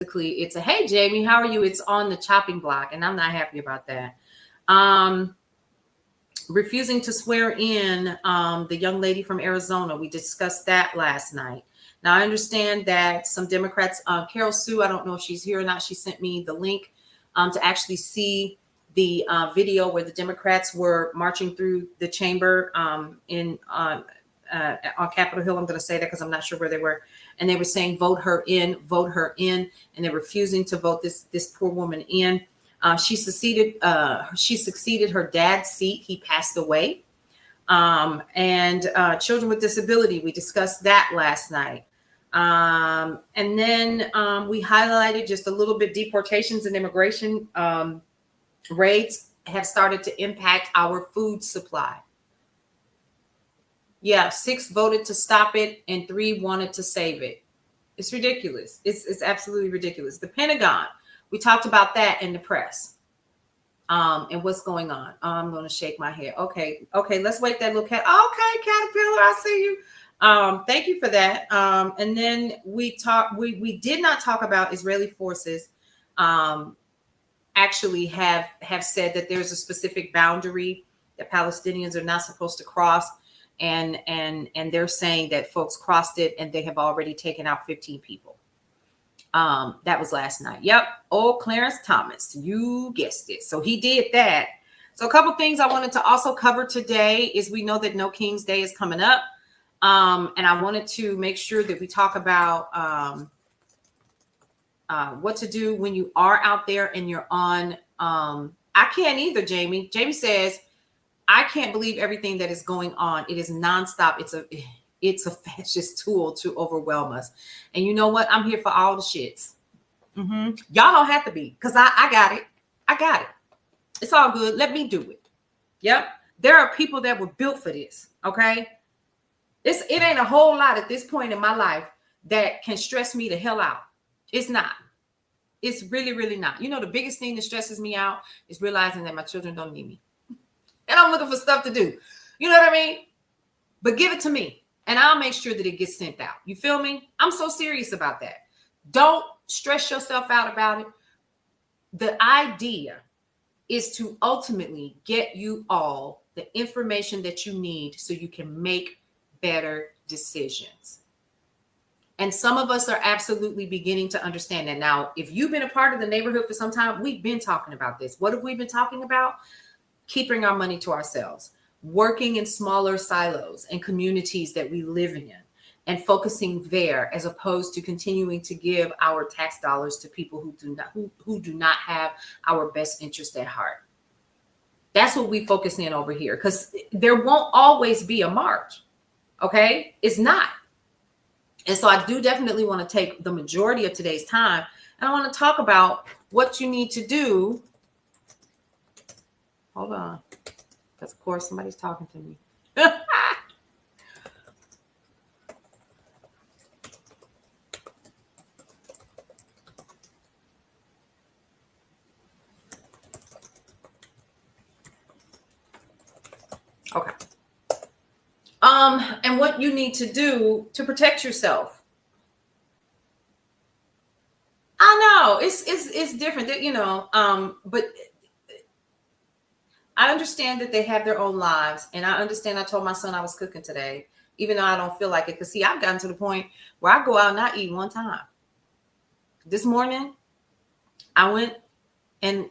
it's a, hey, Jamie, how are you? It's on the chopping block, and I'm not happy about that. Refusing to swear in the young lady from Arizona. We discussed that last night. Now, I understand that some Democrats, Carol Sue, I don't know if she's here or not. She sent me the link to actually see the video where the Democrats were marching through the chamber on Capitol Hill. I'm going to say that because I'm not sure where they were. And they were saying, vote her in, and they're refusing to vote this poor woman in. She succeeded her dad's seat. He passed away. And children with disability, we discussed that last night. And then we highlighted just a little bit, deportations and immigration raids have started to impact our food supply. Yeah, 6 voted to stop it and 3 wanted to save it. It's ridiculous. It's absolutely ridiculous. The Pentagon, we talked about that in the press. And what's going on? I'm going to shake my head. Okay, let's wait that little cat. Okay, Caterpillar, I see you. Thank you for that. And then we did not talk about Israeli forces actually have said that there's a specific boundary that Palestinians are not supposed to cross. And they're saying that folks crossed it and they have already taken out 15 people. That was last night. Yep. Old Clarence Thomas, you guessed it. So he did that. So a couple things I wanted to also cover today is we know that No King's Day is coming up. And I wanted to make sure that we talk about what to do when you are out there and you're on. I can't either, Jamie. Jamie says, I can't believe everything that is going on. It is nonstop. It's a fascist tool to overwhelm us. And you know what? I'm here for all the shits. Y'all don't have to be, because I got it. I got it. It's all good. Let me do it. Yep. There are people that were built for this. Okay. It ain't a whole lot at this point in my life that can stress me the hell out. It's not. It's really, really not. You know, the biggest thing that stresses me out is realizing that my children don't need me. And I'm looking for stuff to do. You know what I mean? But give it to me and I'll make sure that it gets sent out. You feel me? I'm so serious about that. Don't stress yourself out about it. The idea is to ultimately get you all the information that you need so you can make better decisions. And some of us are absolutely beginning to understand that. Now, if you've been a part of the neighborhood for some time, we've been talking about this. What have we been talking about? Keeping our money to ourselves, working in smaller silos and communities that we live in, and focusing there as opposed to continuing to give our tax dollars to people who do not have our best interest at heart. That's what we focus in over here, because there won't always be a march. Okay, it's not. And so I do definitely want to take the majority of today's time, and I want to talk about what you need to do. Hold on, because of course somebody's talking to me. Okay. And what you need to do to protect yourself. I know it's different, you know, but I understand that they have their own lives, and I understand. I told my son I was cooking today, even though I don't feel like it. Because see, I've gotten to the point where I go out and I eat one time. This morning, I went and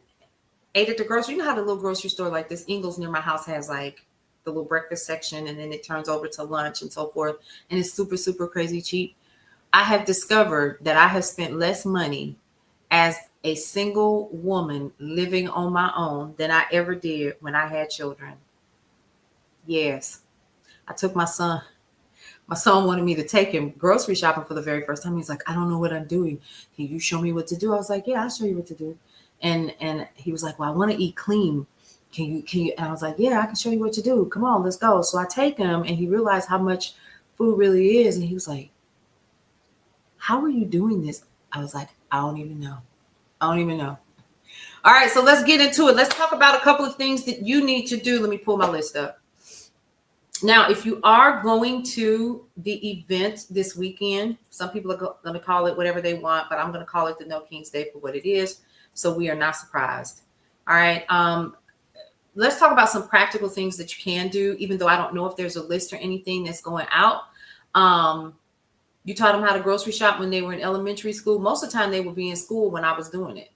ate at the grocery. You know how the little grocery store like this, Ingles near my house, has like the little breakfast section, and then it turns over to lunch and so forth. And it's super, super crazy cheap. I have discovered that I have spent less money as a single woman living on my own than I ever did when I had children. Yes. I took my son. My son wanted me to take him grocery shopping for the very first time. He's like, I don't know what I'm doing. Can you show me what to do? I was like, yeah, I'll show you what to do. And he was like, well, I want to eat clean. Can you? And I was like, yeah, I can show you what to do. Come on, let's go. So I take him, and he realized how much food really is. And he was like, how are you doing this? I was like, I don't even know. All right, so let's get into it. Let's talk about a couple of things that you need to do. Let me pull my list up. Now, if you are going to the event this weekend, some people are going to call it whatever they want, but I'm going to call it the No Kings Day for what it is. So we are not surprised. All right. Let's talk about some practical things that you can do, even though I don't know if there's a list or anything that's going out. You taught them how to grocery shop when they were in elementary school. Most of the time they would be in school when I was doing it.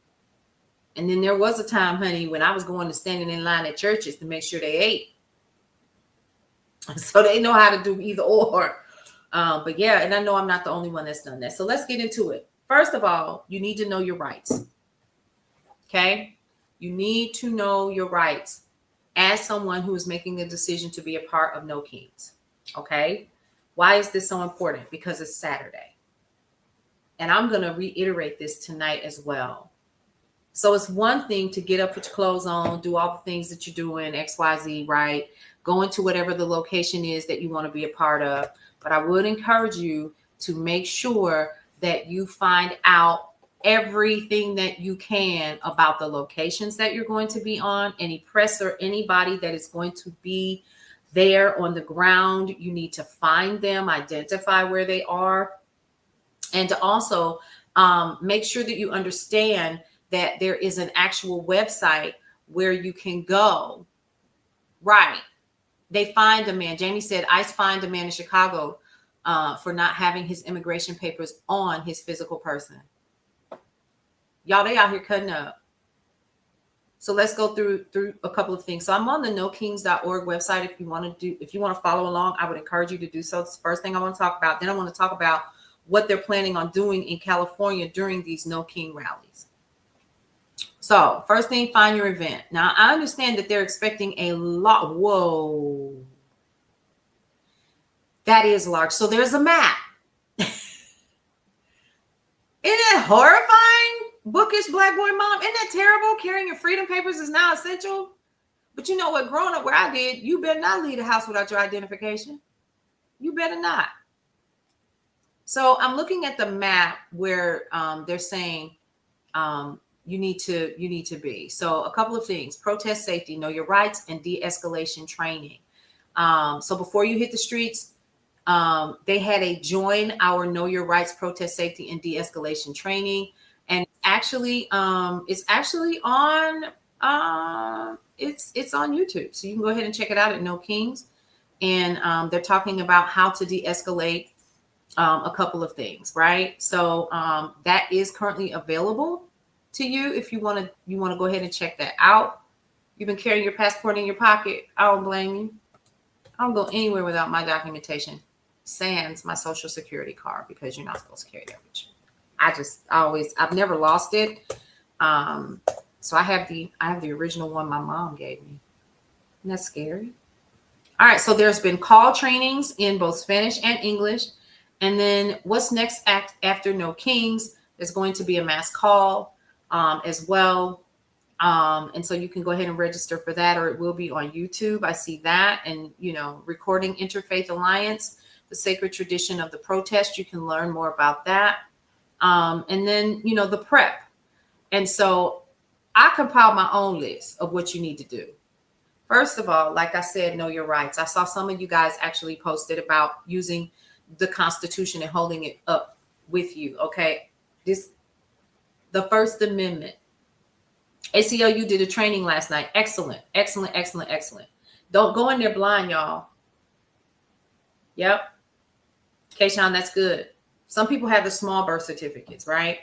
And then there was a time, honey, when I was going to standing in line at churches to make sure they ate. So they know how to do either or. But yeah, and I know I'm not the only one that's done that. So let's get into it. First of all, you need to know your rights. Okay? You need to know your rights as someone who is making a decision to be a part of No Kings. Okay? Why is this so important? Because it's Saturday. And I'm going to reiterate this tonight as well. So it's one thing to get up, put your clothes on, do all the things that you're doing, XYZ, right? Go into whatever the location is that you want to be a part of. But I would encourage you to make sure that you find out everything that you can about the locations that you're going to be on, any press or anybody that is going to be there on the ground. You need to find them, identify where they are, and to also make sure that you understand that there is an actual website where you can go. Right. They fined a man. Jamie said ICE fined a man in Chicago for not having his immigration papers on his physical person. Y'all, they out here cutting up. So let's go through a couple of things. So I'm on the nokings.org website. If you want to follow along, I would encourage you to do so. It's the first thing I want to talk about. Then I want to talk about what they're planning on doing in California during these No King rallies. So first thing, find your event. Now, I understand that they're expecting a lot. Whoa. That is large. So there's a map. Isn't that horrifying? Bookish black boy mom. Isn't that terrible? Carrying your freedom papers is now essential. But you know what? Growing up where I did, you better not leave the house without your identification. You better not. So I'm looking at the map where they're saying you need to be. So a couple of things: protest safety, know your rights, and de-escalation training. So before you hit the streets, they had a join our Know Your Rights, protest safety, and de-escalation training, and it's on YouTube, so you can go ahead and check it out at No Kings, and they're talking about how to de-escalate a couple of things, right? So that is currently available to you if you want to go ahead and check that out. You've been carrying your passport in your pocket. I don't blame you. I don't go anywhere without my documentation, sans my social security card, because you're not supposed to carry that with you. I've never lost it. So I have the original one my mom gave me. Isn't that scary? All right. So there's been call trainings in both Spanish and English. And then what's next after No Kings? There's going to be a mass call as well. And so you can go ahead and register for that, or it will be on YouTube. I see that. And, recording Interfaith Alliance, the sacred tradition of the protest. You can learn more about that. And then, the prep. And so I compiled my own list of what you need to do. First of all, like I said, know your rights. I saw some of you guys actually posted about using the Constitution and holding it up with you. Okay. The First Amendment. ACLU did a training last night. Excellent. Don't go in there blind, y'all. Yep. Kayshawn, that's good. Some people have the small birth certificates, right?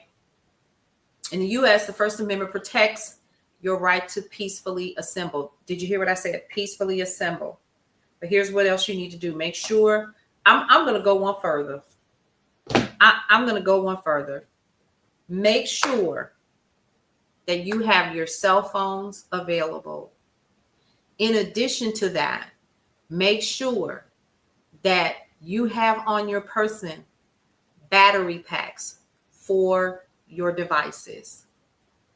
In the U.S., the First Amendment protects your right to peacefully assemble. Did you hear what I said? Peacefully assemble. But here's what else you need to do. Make sure, I'm going to go one further. I'm going to go one further. Make sure that you have your cell phones available. In addition to that, make sure that you have on your person battery packs for your devices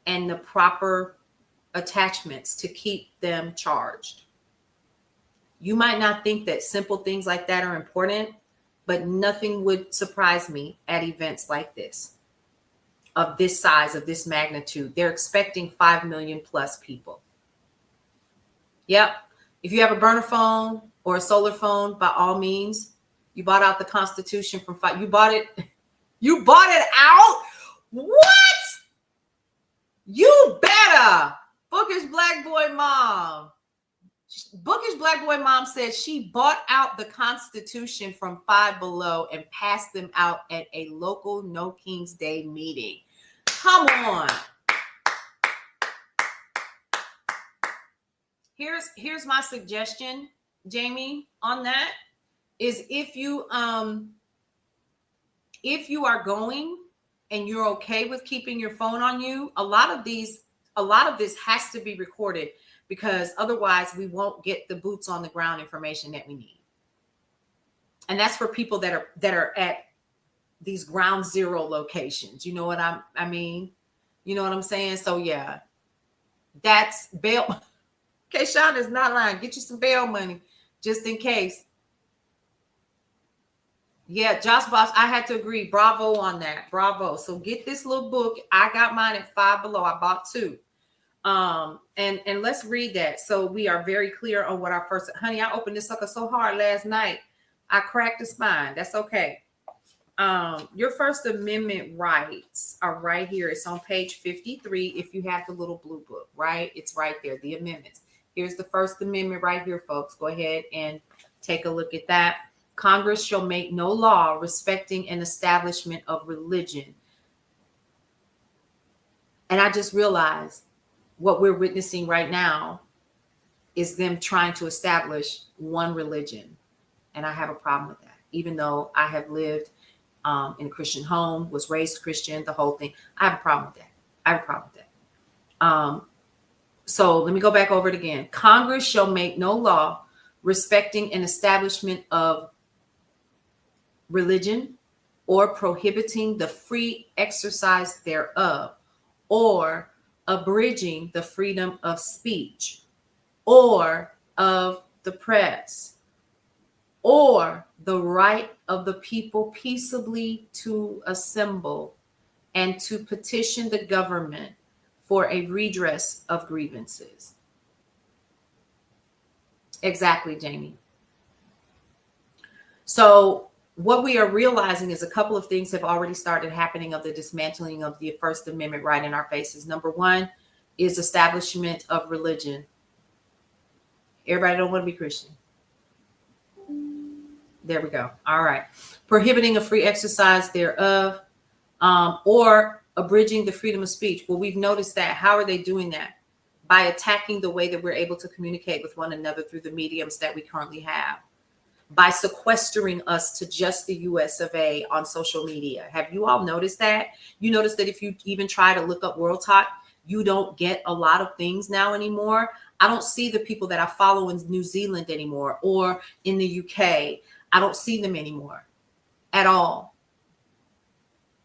and the proper attachments to keep them charged. You might not think that simple things like that are important, but nothing would surprise me at events like this, of this size, of this magnitude. They're expecting 5 million plus people. Yep. If you have a burner phone, or a solar phone, by all means. You bought out the Constitution from five. You bought it out? What? You better. Bookish Black Boy Mom. Bookish Black Boy Mom said she bought out the Constitution from Five Below and passed them out at a local No King's Day meeting. Come on. Here's my suggestion, Jamie, on that is if you are going and you're okay with keeping your phone on you, a lot of this has to be recorded, because otherwise we won't get the boots on the ground information that we need. And that's for people that are at these ground zero locations. You know what I mean? You know what I'm saying? So yeah, that's bail. Okay, Sean is not lying. Get you some bail money just in case. Yeah, Josh Boss, I had to agree. Bravo on that. Bravo. So get this little book. I got mine at Five Below. I bought two. And let's read that. So we are very clear on what our first, honey, I opened this sucker so hard last night. I cracked the spine. That's okay. Your First Amendment rights are right here. It's on page 53. If you have the little blue book, right? It's right there. The amendments. Here's the First Amendment right here, folks. Go ahead and take a look at that. Congress shall make no law respecting an establishment of religion. And I just realized what we're witnessing right now is them trying to establish one religion. And I have a problem with that. Even though I have lived in a Christian home, was raised Christian, the whole thing. I have a problem with that. So let me go back over it again. Congress shall make no law respecting an establishment of religion or prohibiting the free exercise thereof, or abridging the freedom of speech or of the press, or the right of the people peaceably to assemble and to petition the government for a redress of grievances. Exactly, Jamie. So what we are realizing is a couple of things have already started happening of the dismantling of the First Amendment right in our faces. Number one is establishment of religion. Everybody don't want to be Christian. There we go. All right. Prohibiting a free exercise thereof, or abridging the freedom of speech. Well, we've noticed that. How are they doing that? By attacking the way that we're able to communicate with one another through the mediums that we currently have. By sequestering us to just the US of A on social media. Have you all noticed that? You notice that if you even try to look up World Talk, you don't get a lot of things now anymore. I don't see the people that I follow in New Zealand anymore, or in the UK. I don't see them anymore at all.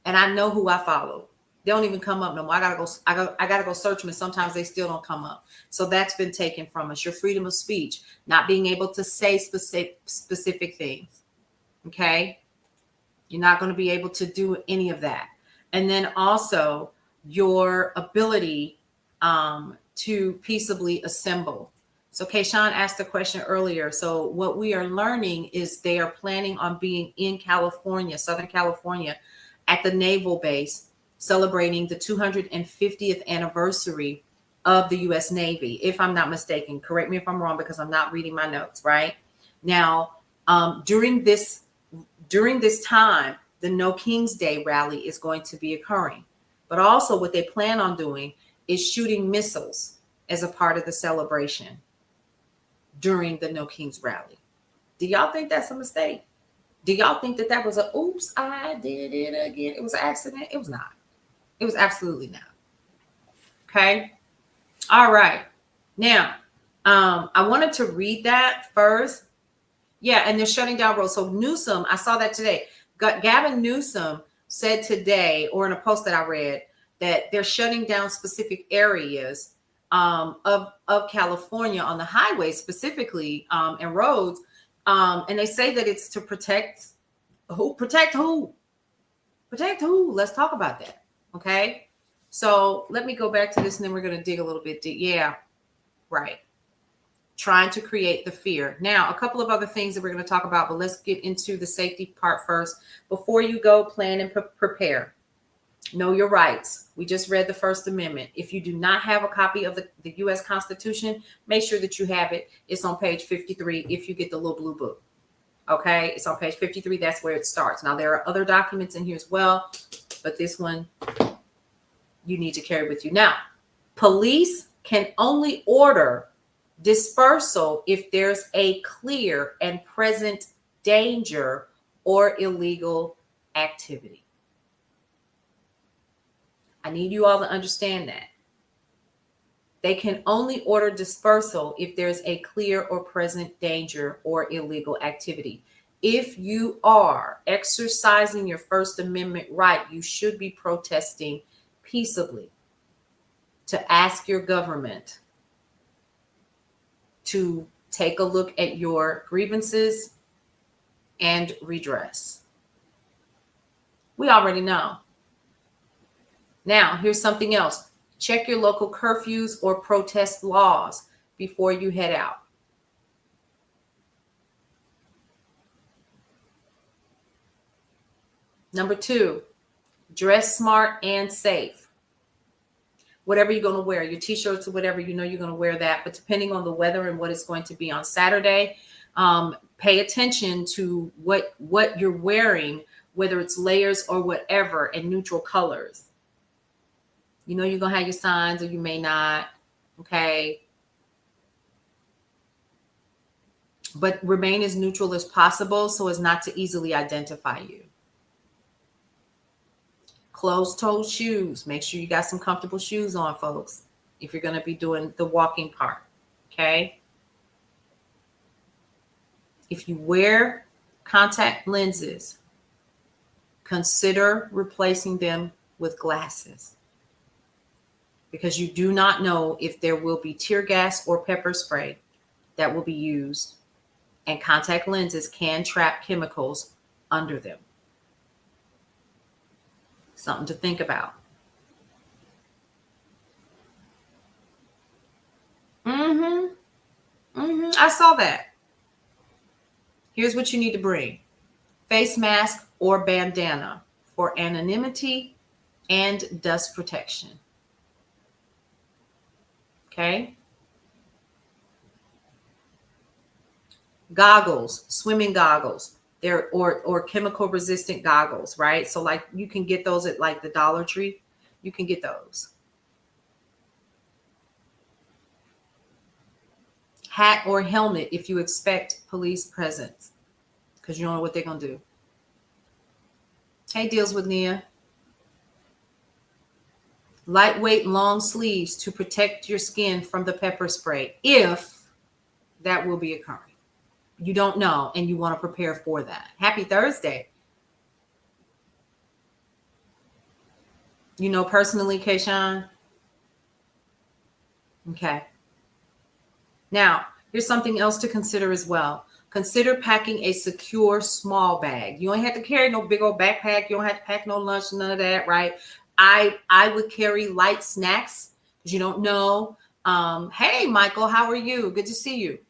And I know who I follow. They don't even come up no more. I gotta go search them, and sometimes they still don't come up. So that's been taken from us. Your freedom of speech, not being able to say specific things. Okay, you're not going to be able to do any of that. And then also your ability to peaceably assemble. So Kayshawn asked a question earlier. So what we are learning is they are planning on being in California, Southern California, at the naval base, celebrating the 250th anniversary of the U.S. Navy, if I'm not mistaken. Correct me if I'm wrong, because I'm not reading my notes right now. During this time, the No King's Day rally is going to be occurring. But also what they plan on doing is shooting missiles as a part of the celebration during the No King's rally. Do y'all think that's a mistake? Do y'all think that was a, oops, I did it again? It was an accident? It was not. It was absolutely not. Okay. All right. Now, I wanted to read that first. Yeah. And they're shutting down roads. So Newsom, I saw that today. Gavin Newsom said today, or in a post that I read, that they're shutting down specific areas of California on the highways specifically, and roads. And they say that it's to protect who? Protect who? Protect who? Let's talk about that. Okay. So let me go back to this, and then we're going to dig a little bit deep. Yeah. Right. trying to create the fear. Now, a couple of other things that we're going to talk about, but let's get into the safety part first. Before you go, plan and prepare. Know your rights. We just read the First Amendment. If you do not have a copy of the U.S. Constitution, make sure that you have it. It's on page 53 if you get the little blue book. Okay, it's on page 53. That's where it starts. Now, there are other documents in here as well, but this one you need to carry with you. Now, police can only order dispersal if there's a clear and present danger or illegal activity. I need you all to understand that. They can only order dispersal if there's a clear or present danger or illegal activity. If you are exercising your First Amendment right, you should be protesting peaceably to ask your government to take a look at your grievances and redress. We already know. Now, here's something else. Check your local curfews or protest laws before you head out. Number 2, dress smart and safe. Whatever you're going to wear, your t-shirts or whatever, you know you're going to wear that. But depending on the weather and what it's going to be on Saturday, pay attention to what you're wearing, whether it's layers or whatever, and neutral colors. You know you're going to have your signs or you may not, okay? But remain as neutral as possible so as not to easily identify you. Closed-toed shoes. Make sure you got some comfortable shoes on, folks, if you're going to be doing the walking part, okay? If you wear contact lenses, consider replacing them with glasses, because you do not know if there will be tear gas or pepper spray that will be used, and contact lenses can trap chemicals under them. Something to think about. I saw that. Here's what you need to bring. Face mask or bandana for anonymity and dust protection. Okay? Goggles, swimming goggles. They're or chemical resistant goggles, right? So like you can get those at like the Dollar Tree. You can get those. Hat or helmet if you expect police presence, because you don't know what they're going to do. Hey, deals with Nia. Lightweight long sleeves to protect your skin from the pepper spray, if that will be occurring. You don't know, and you want to prepare for that. Happy Thursday. You know personally, Kayshawn? Okay. Now, here's something else to consider as well. Consider packing a secure small bag. You don't have to carry no big old backpack. You don't have to pack no lunch, none of that, right? I would carry light snacks because you don't know. Hey, Michael, how are you? Good to see you.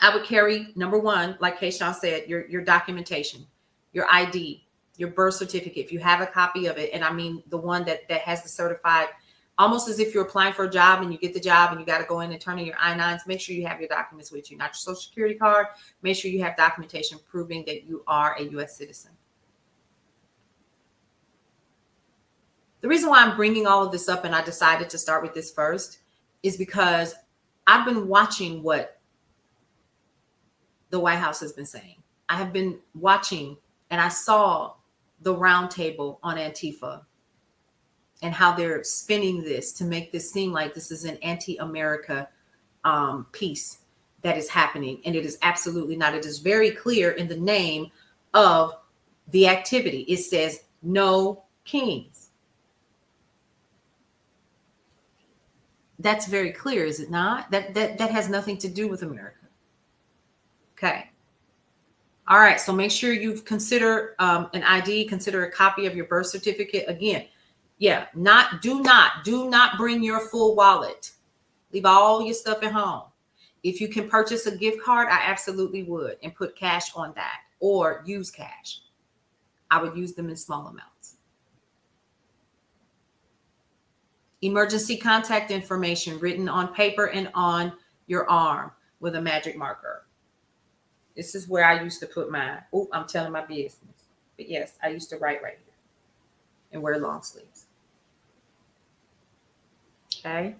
I would carry, number 1, like Kayshawn said, your documentation, your ID, your birth certificate, if you have a copy of it. And I mean the one that has the certified, almost as if you're applying for a job and you get the job and you got to go in and turn in your I-9s. Make sure you have your documents with you, not your social security card. Make sure you have documentation proving that you are a U.S. citizen. The reason why I'm bringing all of this up, and I decided to start with this first, is because I've been watching what the White House has been saying. I have been watching, and I saw the roundtable on Antifa and how they're spinning this to make this seem like this is an anti-America piece that is happening. And it is absolutely not. It is very clear in the name of the activity. It says no kings. That's very clear, is it not? That has nothing to do with America. Okay. All right. So make sure you consider an ID, consider a copy of your birth certificate. Again, yeah, do not bring your full wallet. Leave all your stuff at home. If you can purchase a gift card, I absolutely would, and put cash on that, or use cash. I would use them in small amounts. Emergency contact information written on paper and on your arm with a magic marker. This is where I used to put mine. Oh, I'm telling my business. But yes, I used to write right here and wear long sleeves. Okay.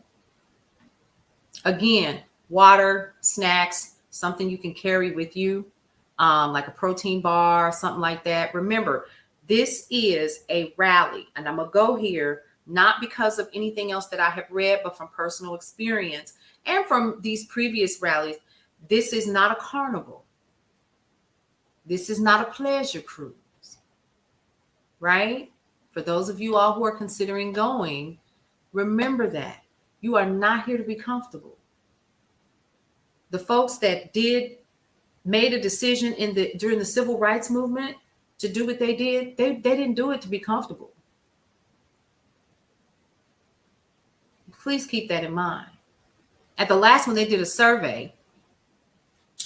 Again, water, snacks, something you can carry with you, like a protein bar, something like that. Remember, this is a rally, and I'm going to go here, not because of anything else that I have read, but from personal experience and from these previous rallies. This is not a carnival. This is not a pleasure cruise, right? For those of you all who are considering going, remember that you are not here to be comfortable. The folks that made a decision during the civil rights movement to do what they did, they didn't do it to be comfortable. Please keep that in mind. At the last one, they did a survey,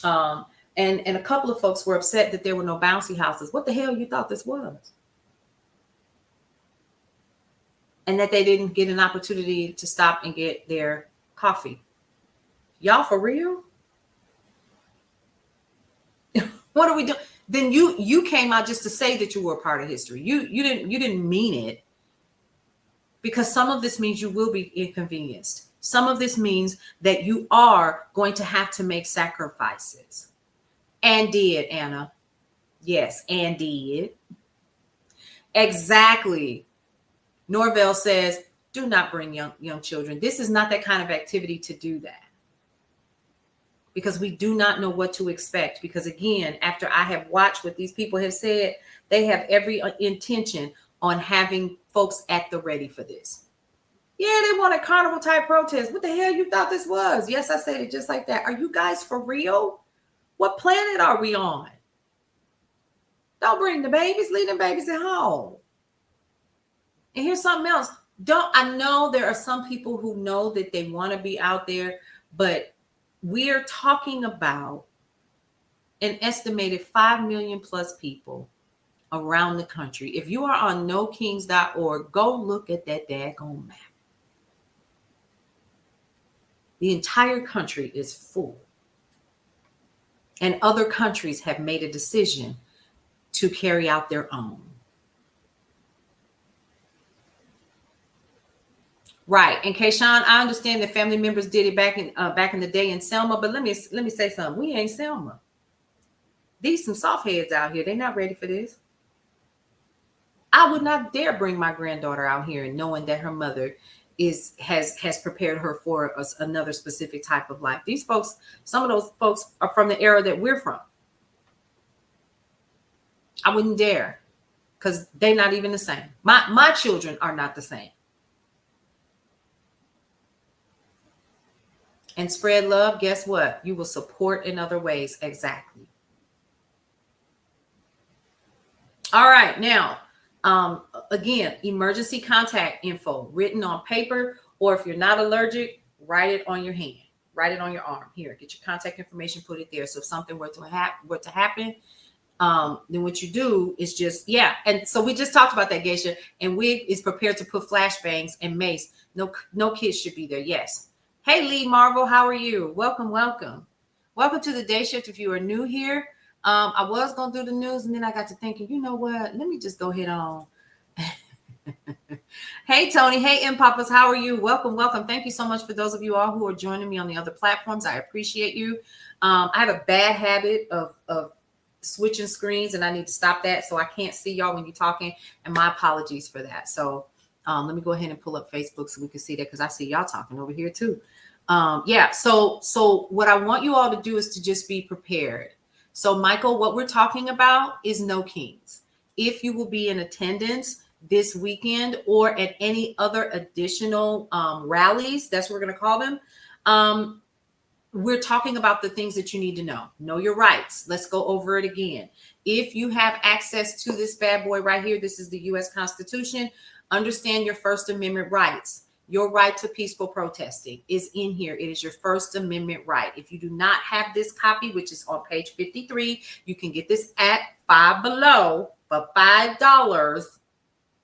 and a couple of folks were upset that there were no bouncy houses. What the hell you thought this was? And that they didn't get an opportunity to stop and get their coffee. Y'all for real? What are we doing? Then you came out just to say that you were a part of history. You didn't mean it, because some of this means you will be inconvenienced. Some of this means that you are going to have to make sacrifices. And did, Anna. Yes, and did. Exactly. Norvell says, do not bring young children. This is not that kind of activity to do that. Because we do not know what to expect. Because again, after I have watched what these people have said, they have every intention on having folks at the ready for this. Yeah, they want a carnival type protest. What the hell you thought this was? Yes, I said it just like that. Are you guys for real? What planet are we on? Don't bring the babies, leave them babies at home. And here's something else. I know there are some people who know that they want to be out there, but we're talking about an estimated 5 million plus people around the country. If you are on nokings.org, go look at that daggone map. The entire country is full. And other countries have made a decision to carry out their own. Right. And Kayshawn, I understand that family members did it back in the day in Selma, but let me say something. We ain't Selma. These some soft heads out here. They're not ready for this. I would not dare bring my granddaughter out here and knowing that her mother has prepared her for another specific type of life. These folks, some of those folks are from the era that we're from. I wouldn't dare, because they're not even the same. My children are not the same. And spread love, guess what? You will support in other ways. Exactly. All right. Now, again, emergency contact info written on paper, or if you're not allergic, write it on your hand, write it on your arm. Here, get your contact information, put it there. So if something were to happen, then what you do is just, yeah. And so we just talked about that, Geisha, and Wig is prepared to put flashbangs and mace. No kids should be there. Yes. Hey, Lee Marvel, how are you? Welcome. Welcome to the day shift. If you are new here, I was going to do the news, and then I got to thinking, you know what? Let me just go ahead on. Hey, Tony. Hey, M-Papas, how are you? Welcome. Thank you so much for those of you all who are joining me on the other platforms. I appreciate you. I have a bad habit of switching screens, and I need to stop that, so I can't see y'all when you're talking, and my apologies for that. So let me go ahead and pull up Facebook so we can see that, because I see y'all talking over here too. Yeah, so what I want you all to do is to just be prepared. So Michael, what we're talking about is No Kings. If you will be in attendance this weekend or at any other additional rallies, that's what we're going to call them, we're talking about the things that you need to know. Know your rights. Let's go over it again. If you have access to this bad boy right here, this is the U.S. Constitution. Understand your First Amendment rights. Your right to peaceful protesting is in here. It is your First Amendment right. If you do not have this copy, which is on page 53, you can get this at Five Below for $5.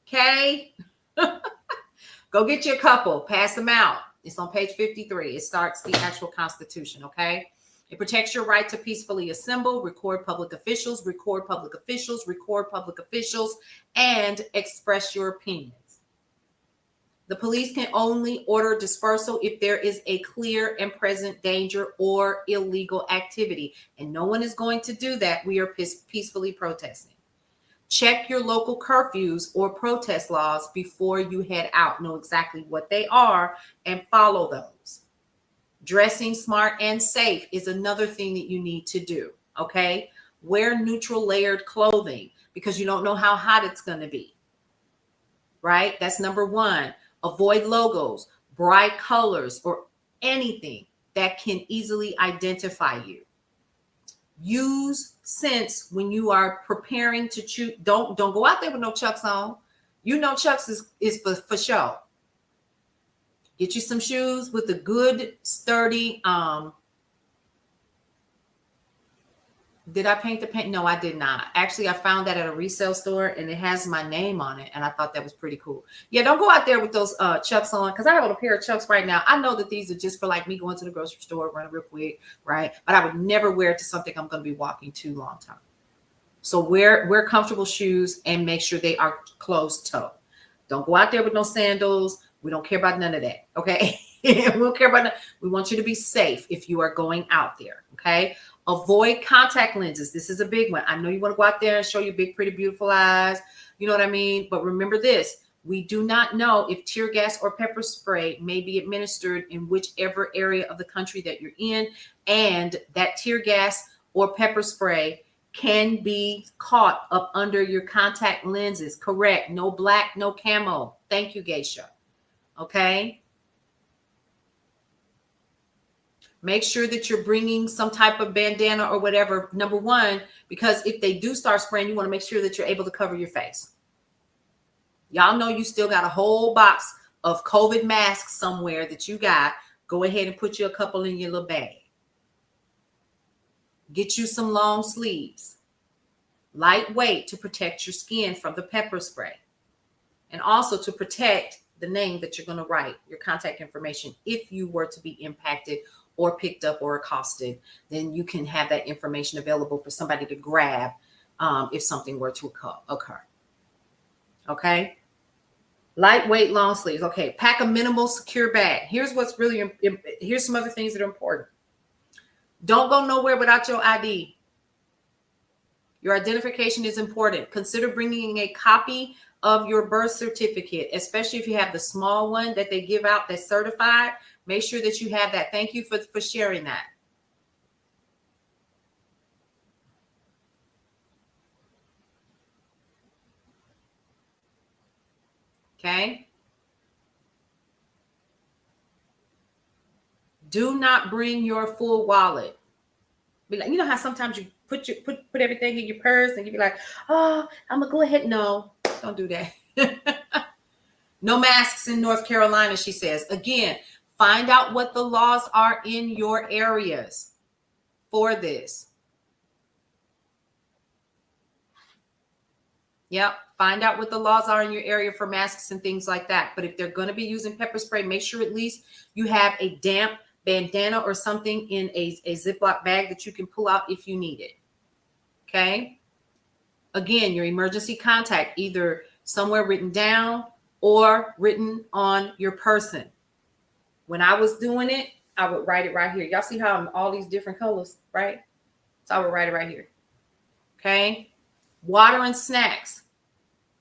Okay? Go get you a couple. Pass them out. It's on page 53. It starts the actual Constitution, okay? It protects your right to peacefully assemble, record public officials, and express your opinions. The police can only order dispersal if there is a clear and present danger or illegal activity, and no one is going to do that. We are peacefully protesting. Check your local curfews or protest laws before you head out. Know exactly what they are and follow those. Dressing smart and safe is another thing that you need to do, okay? Wear neutral layered clothing because you don't know how hot it's going to be, right? That's number one. Avoid logos, bright colors, or anything that can easily identify you. Use sense when you are preparing to choose. Don't go out there with no Chucks on. You know Chucks is for show. Get you some shoes with a good sturdy. Did I paint the paint? No, I did not. Actually, I found that at a resale store and it has my name on it. And I thought that was pretty cool. Yeah, don't go out there with those Chucks on, because I have a pair of Chucks right now. I know that these are just for like me going to the grocery store, running real quick, right? But I would never wear it to something I'm going to be walking too long time. So wear comfortable shoes and make sure they are closed toe. Don't go out there with no sandals. We don't care about none of that, okay? We don't care about that. We want you to be safe if you are going out there, okay? Avoid contact lenses. This is a big one. I know you want to go out there and show your big, pretty, beautiful eyes. You know what I mean? But remember this. We do not know if tear gas or pepper spray may be administered in whichever area of the country that you're in. And that tear gas or pepper spray can be caught up under your contact lenses. Correct. No black, no camo. Thank you, Geisha. Okay. Make sure that you're bringing some type of bandana or whatever, number one, because if they do start spraying, you want to make sure that you're able to cover your face. Y'all know you still got a whole box of COVID masks somewhere that you got. Go ahead and put you a couple in your little bag. Get you some long sleeves. Lightweight to protect your skin from the pepper spray. And also to protect the name that you're going to write, your contact information, if you were to be impacted or picked up or accosted, then you can have that information available for somebody to grab if something were to occur. Okay. Lightweight long sleeves. Okay. Pack a minimal secure bag. Here's what's really, here's some other things that are important. Don't go nowhere without your ID. Your identification is important. Consider bringing a copy of your birth certificate, especially if you have the small one that they give out that's certified. Make sure that you have that. Thank you for sharing that. Okay. Do not bring your full wallet. Be like, you know how sometimes you put everything in your purse and you be like, oh, I'm gonna go ahead. No, don't do that. No masks in North Carolina, she says. Again, find out what the laws are in your areas for this. Yep. Find out what the laws are in your area for masks and things like that. But if they're going to be using pepper spray, make sure at least you have a damp bandana or something in a Ziploc bag that you can pull out if you need it. Okay. Again, your emergency contact, either somewhere written down or written on your person. When I was doing it, I would write it right here. Y'all see how I'm all these different colors, right? So I would write it right here. Okay. Water and snacks.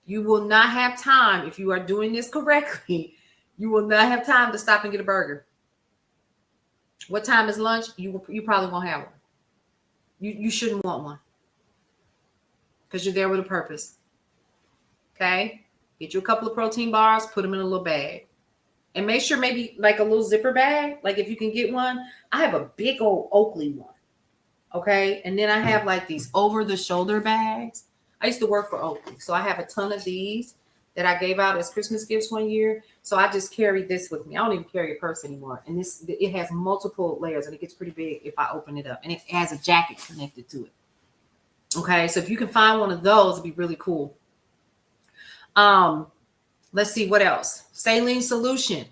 You will not have time, if you are doing this correctly, you will not have time to stop and get a burger. What time is lunch? You probably won't have one. You shouldn't want one because you're there with a purpose. Okay. Get you a couple of protein bars, put them in a little bag. And make sure maybe like a little zipper bag. Like if you can get one. I have a big old Oakley one. Okay. And then I have like these over the shoulder bags. I used to work for Oakley. So I have a ton of these. that I gave out as Christmas gifts one year. So I just carried this with me. I don't even carry a purse anymore. And it has multiple layers and it gets pretty big if I open it up. And it has a jacket connected to it. Okay, so if you can find one of those, it'd be really cool. Let's see what else. Saline solution.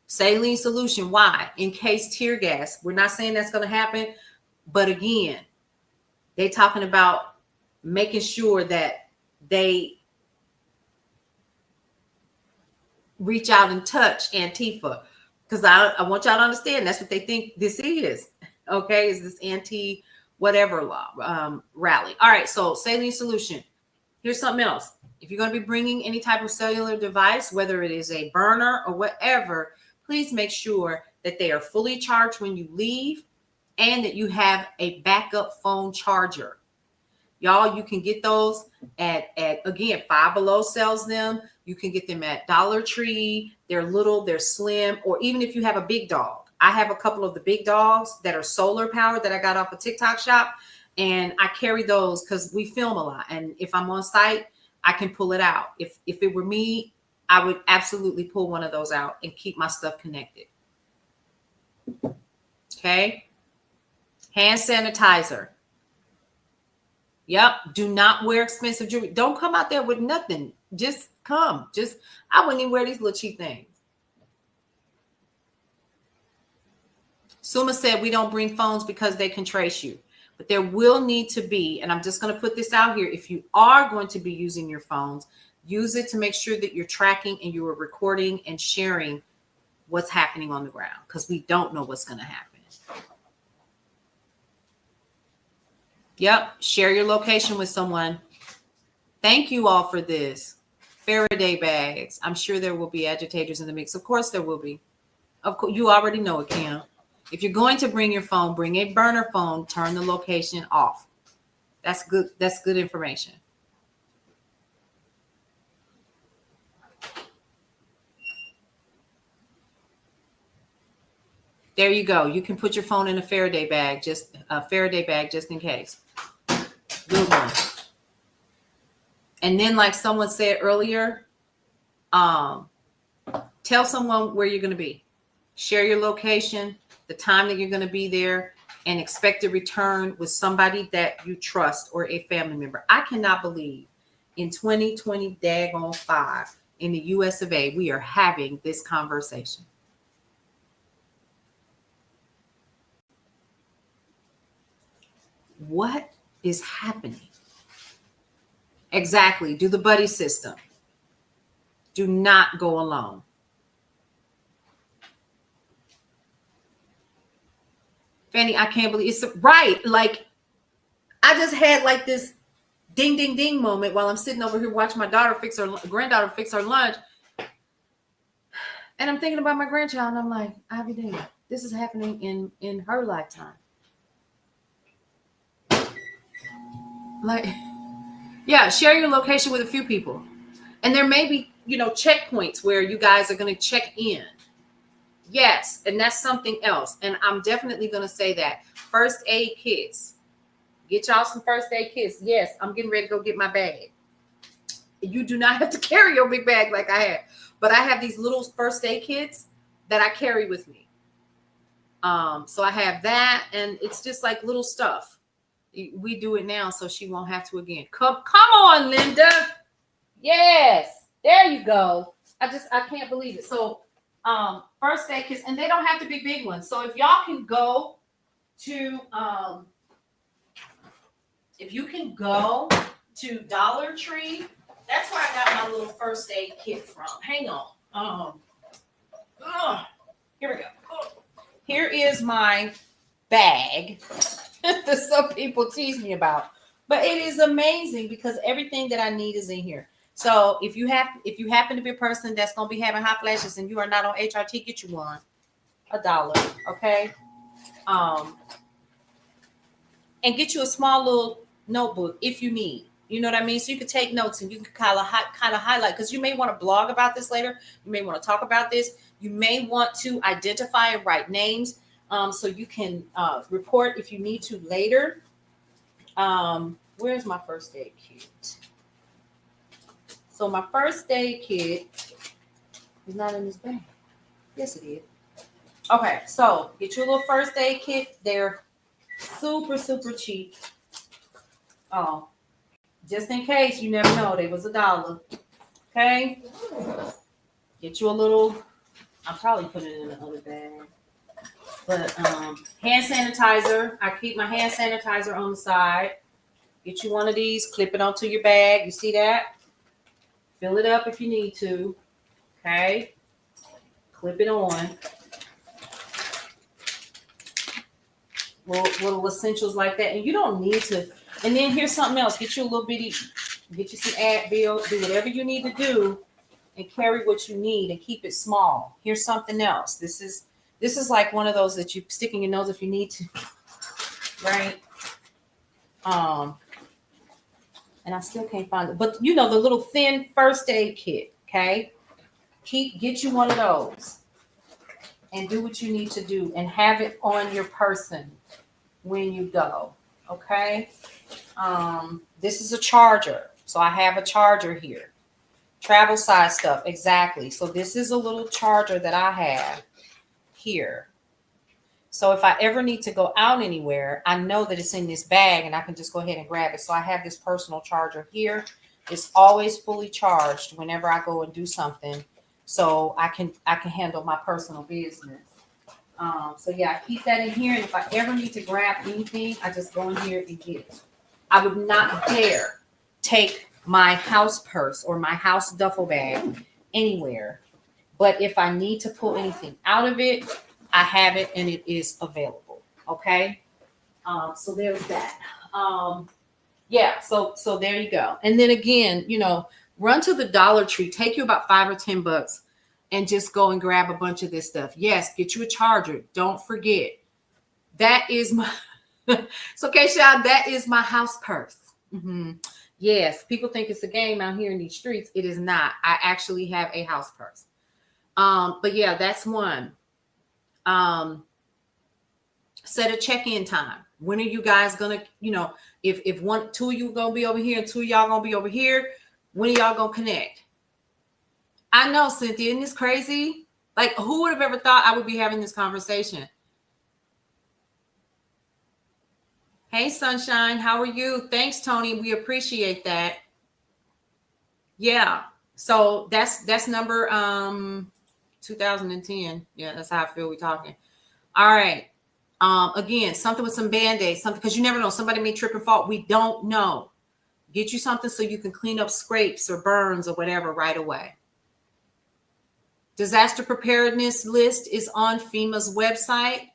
Saline solution. Why? In case tear gas. We're not saying that's going to happen. But again, they're talking about making sure that they reach out and touch Antifa. Because I want y'all to understand that's what they think this is. Okay, is this anti-whatever law rally. All right, so saline solution. Here's something else. If you're going to be bringing any type of cellular device, whether it is a burner or whatever, please make sure that they are fully charged when you leave and that you have a backup phone charger. Y'all, you can get those at again, Five Below sells them. You can get them at Dollar Tree. They're little, they're slim, or even if you have a big dog. I have a couple of the big dogs that are solar powered that I got off a TikTok shop. And I carry those because we film a lot. And if I'm on site, I can pull it out. If it were me, I would absolutely pull one of those out and keep my stuff connected. Okay. Hand sanitizer. Yep. Do not wear expensive jewelry. Don't come out there with nothing. Just come. I wouldn't even wear these little cheap things. Suma said we don't bring phones because they can trace you. But there will need to be, and I'm just going to put this out here, if you are going to be using your phones, use it to make sure that you're tracking and you are recording and sharing what's happening on the ground, because we don't know what's going to happen. Yep, share your location with someone. Thank you all for this. Faraday bags. I'm sure there will be agitators in the mix. Of course there will be. Of course, you already know it, Kim. If you're going to bring your phone, bring a burner phone, turn the location off. That's good. That's good information. There you go. You can put your phone in a Faraday bag, just in case. Good one. And then, like someone said earlier, tell someone where you're going to be. Share your location, the time that you're going to be there, and expect a return with somebody that you trust or a family member. I cannot believe in 2020-5 in the US of A, we are having this conversation. What is happening? Exactly. Do the buddy system. Do not go alone. Fanny, I can't believe it's right. Like, I just had like this ding, ding, ding moment while I'm sitting over here watching my granddaughter fix her lunch. And I'm thinking about my grandchild, and I'm like, Ivy Dang, this is happening in her lifetime. Like, yeah, share your location with a few people. And there may be, checkpoints where you guys are going to check in. Yes, and that's something else. And I'm definitely going to say that. First aid kits. Get y'all some first aid kits. Yes, I'm getting ready to go get my bag. You do not have to carry your big bag like I have. But I have these little first aid kits that I carry with me. So I have that, and it's just like little stuff. We do it now so she won't have to again. Come on, Linda. Yes, there you go. I can't believe it. So first aid kits, and they don't have to be big ones. So if y'all can go to Dollar Tree, that's where I got my little first aid kit from. Hang on. Here we go. Here is my bag that some people tease me about, but it is amazing because everything that I need is in here. So if you happen to be a person that's going to be having hot flashes and you are not on HRT, get you one, $1, okay? And get you a small little notebook if you need. You know what I mean? So you can take notes and you can kind of highlight, because you may want to blog about this later. You may want to talk about this. You may want to identify and write names so you can report if you need to later. Where's my first aid kit? So my first aid kit is not in this bag. Yes, it is. Okay, so get you a little first aid kit. They're super, super cheap. Oh, just in case, you never know, they was $1. Okay, get you a little. I'll probably put it in the other bag. But hand sanitizer. I keep my hand sanitizer on the side. Get you one of these. Clip it onto your bag. You see that? Fill it up if you need to. Okay. Clip it on. Little essentials like that. And you don't need to. And then here's something else. Get you a little bitty. Get you some Advil. Do whatever you need to do. And carry what you need and keep it small. Here's something else. This is like one of those that you stick in your nose if you need to, right? And I still can't find it. But you know, the little thin first aid kit, okay? Get you one of those and do what you need to do and have it on your person when you go, okay? This is a charger. So I have a charger here. Travel size stuff, exactly. So this is a little charger that I have here. So if I ever need to go out anywhere, I know that it's in this bag and I can just go ahead and grab it. So I have this personal charger here. It's always fully charged whenever I go and do something. So I can handle my personal business. So yeah, I keep that in here. And if I ever need to grab anything, I just go in here and get it. I would not dare take my house purse or my house duffel bag anywhere. But if I need to pull anything out of it, I have it and it is available. Okay. So there's that. Yeah. So there you go. And then again, you know, run to the Dollar Tree, take you about $5 or $10 and just go and grab a bunch of this stuff. Yes. Get you a charger. Don't forget. That is my, it's okay, Sean. That is my house purse. Mm-hmm. Yes, people think it's a game out here in these streets. It is not. I actually have a house purse. But yeah, that's one. Set a check-in time. When are you guys gonna, you know, if two of you gonna be over here and two of y'all gonna be over here, when are y'all gonna connect? I know, Cynthia, isn't this crazy? Like, who would have ever thought I would be having this conversation? Hey, Sunshine, how are you? Thanks, Tony. We appreciate that. Yeah. So that's number 2010. Yeah, that's how I feel we're talking. All right. Again, something with some Band-Aids, something, because you never know. Somebody may trip and fall. We don't know. Get you something so you can clean up scrapes or burns or whatever right away. Disaster preparedness list is on FEMA's website.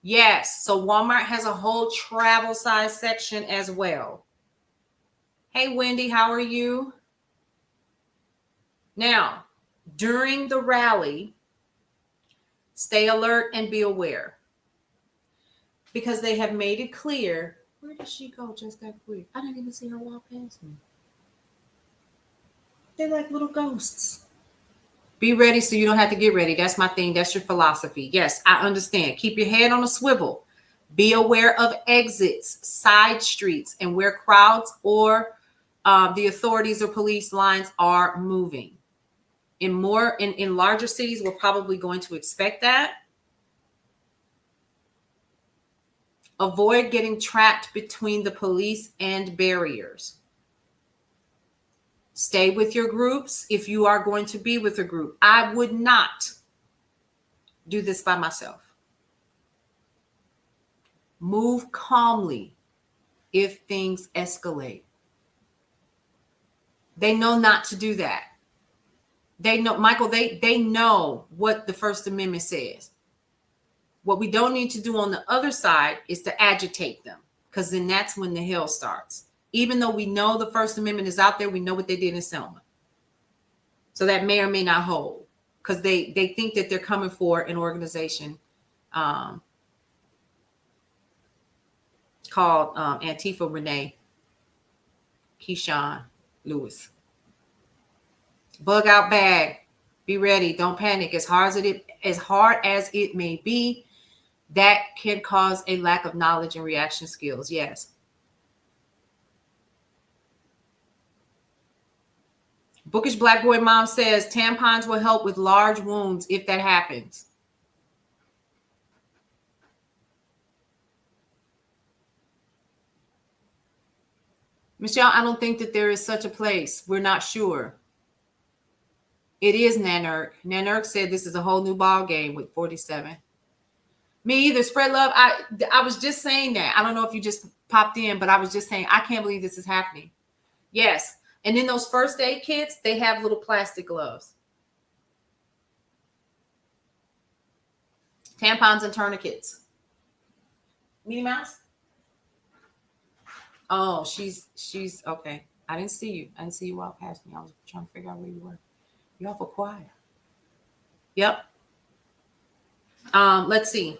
Yes, so Walmart has a whole travel size section as well. Hey, Wendy, how are you? Now, during the rally, stay alert and be aware. Because they have made it clear. Where did she go just that quick? I didn't even see her walk past me. They're like little ghosts. Be ready so you don't have to get ready. That's my thing. That's your philosophy. Yes, I understand. Keep your head on a swivel. Be aware of exits, side streets, and where crowds or the authorities or police lines are moving. In larger cities, we're probably going to expect that. Avoid getting trapped between the police and barriers. Stay with your groups if you are going to be with a group. I would not do this by myself. Move calmly if things escalate. They know not to do that. They know, Michael, they know what the First Amendment says. What we don't need to do on the other side is to agitate them, because then that's when the hell starts. Even though we know the First Amendment is out there, we know what they did in Selma. So that may or may not hold, because they think that they're coming for an organization called Antifa Renee Keyshawn Lewis. Bug out bag. Be ready. Don't panic. As hard as it may be, that can cause a lack of knowledge and reaction skills. Yes. Bookish Black Boy Mom says tampons will help with large wounds if that happens. Michelle, I don't think that there is such a place. We're not sure. It is Nanurk. Nanurk said this is a whole new ball game with 47. Me either. Spread love. I was just saying that. I don't know if you just popped in, but I was just saying, I can't believe this is happening. Yes. And then those first aid kits, they have little plastic gloves. Tampons and tourniquets. Minnie Mouse? Oh, she's okay. I didn't see you. I didn't see you walk past me. I was trying to figure out where you were. You're awful quiet. Yep. Let's see.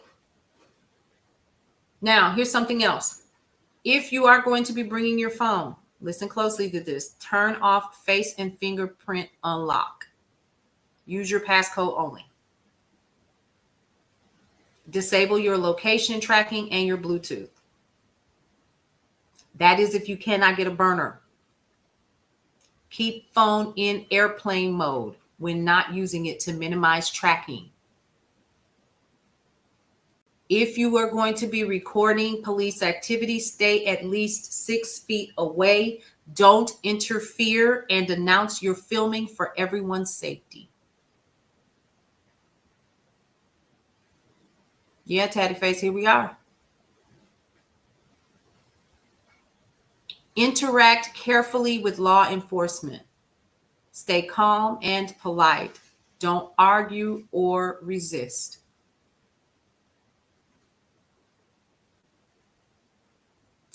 Now, here's something else. If you are going to be bringing your phone, listen closely to this. Turn off face and fingerprint unlock. Use your passcode only. Disable your location tracking and your Bluetooth. That is if you cannot get a burner. Keep phone in airplane mode when not using it to minimize tracking. If you are going to be recording police activity, stay at least 6 feet away. Don't interfere and announce you're filming for everyone's safety. Yeah, Tatty Face, here we are. Interact carefully with law enforcement. Stay calm and polite. Don't argue or resist.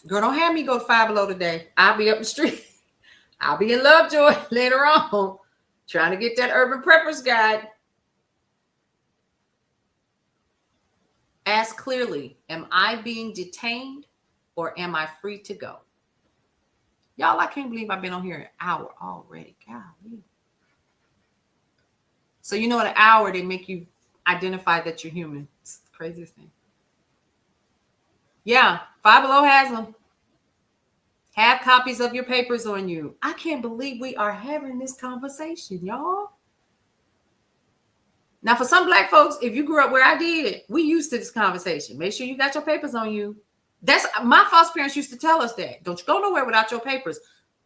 Girl, don't have me go to Five Below today. I'll be up the street. I'll be in Lovejoy later on, trying to get that Urban Preppers Guide. Ask clearly, am I being detained or am I free to go? Y'all, I can't believe I've been on here an hour already. Golly. So you know, in an hour, they make you identify that you're human. It's the craziest thing. Yeah, Five Below has them. Have copies of your papers on you. I can't believe we are having this conversation, y'all. Now, for some Black folks, if you grew up where I did, we used to this conversation. Make sure you got your papers on you. That's my foster parents used to tell us that. Don't you go nowhere without your papers.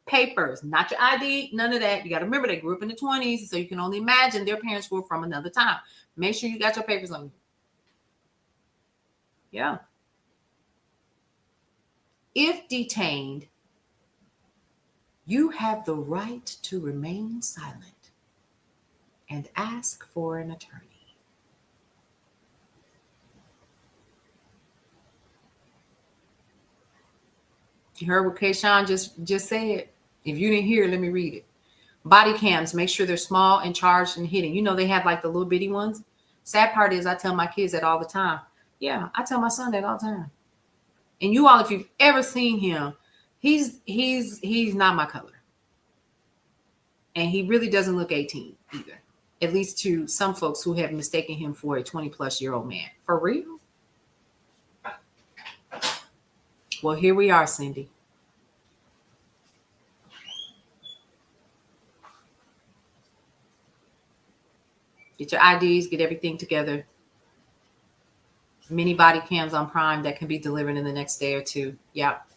Papers, not your ID, none of that. You got to remember they grew up in the 20s, so you can only imagine their parents were from another time. Make sure you got your papers on you. Yeah. If detained, you have the right to remain silent and ask for an attorney. You heard what Kayshawn just said? If you didn't hear, let me read it. Body cams, make sure they're small and charged and hidden. You know, they have like the little bitty ones. Sad part is I tell my kids that all the time. Yeah, I tell my son that all the time. And you all, if you've ever seen him, he's not my color. And he really doesn't look 18 either. At least to some folks who have mistaken him for a 20-plus-year-old man. For real? Well, here we are, Cindy. Get your IDs, get everything together. Mini body cams on Prime that can be delivered in the next day or two. Yep.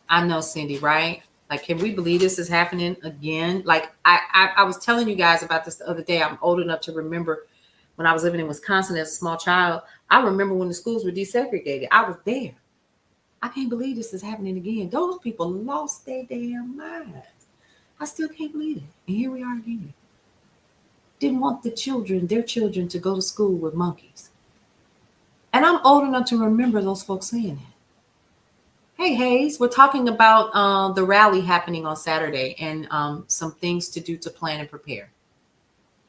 I know, Cindy, right? Like, can we believe this is happening again? Like, I was telling you guys about this the other day. I'm old enough to remember when I was living in Wisconsin as a small child. I remember when the schools were desegregated. I was there. I can't believe this is happening again. Those people lost their damn minds. I still can't believe it. And here we are again. Didn't want their children to go to school with monkeys. And I'm old enough to remember those folks saying that. Hey, Hayes, we're talking about the rally happening on Saturday and some things to do to plan and prepare.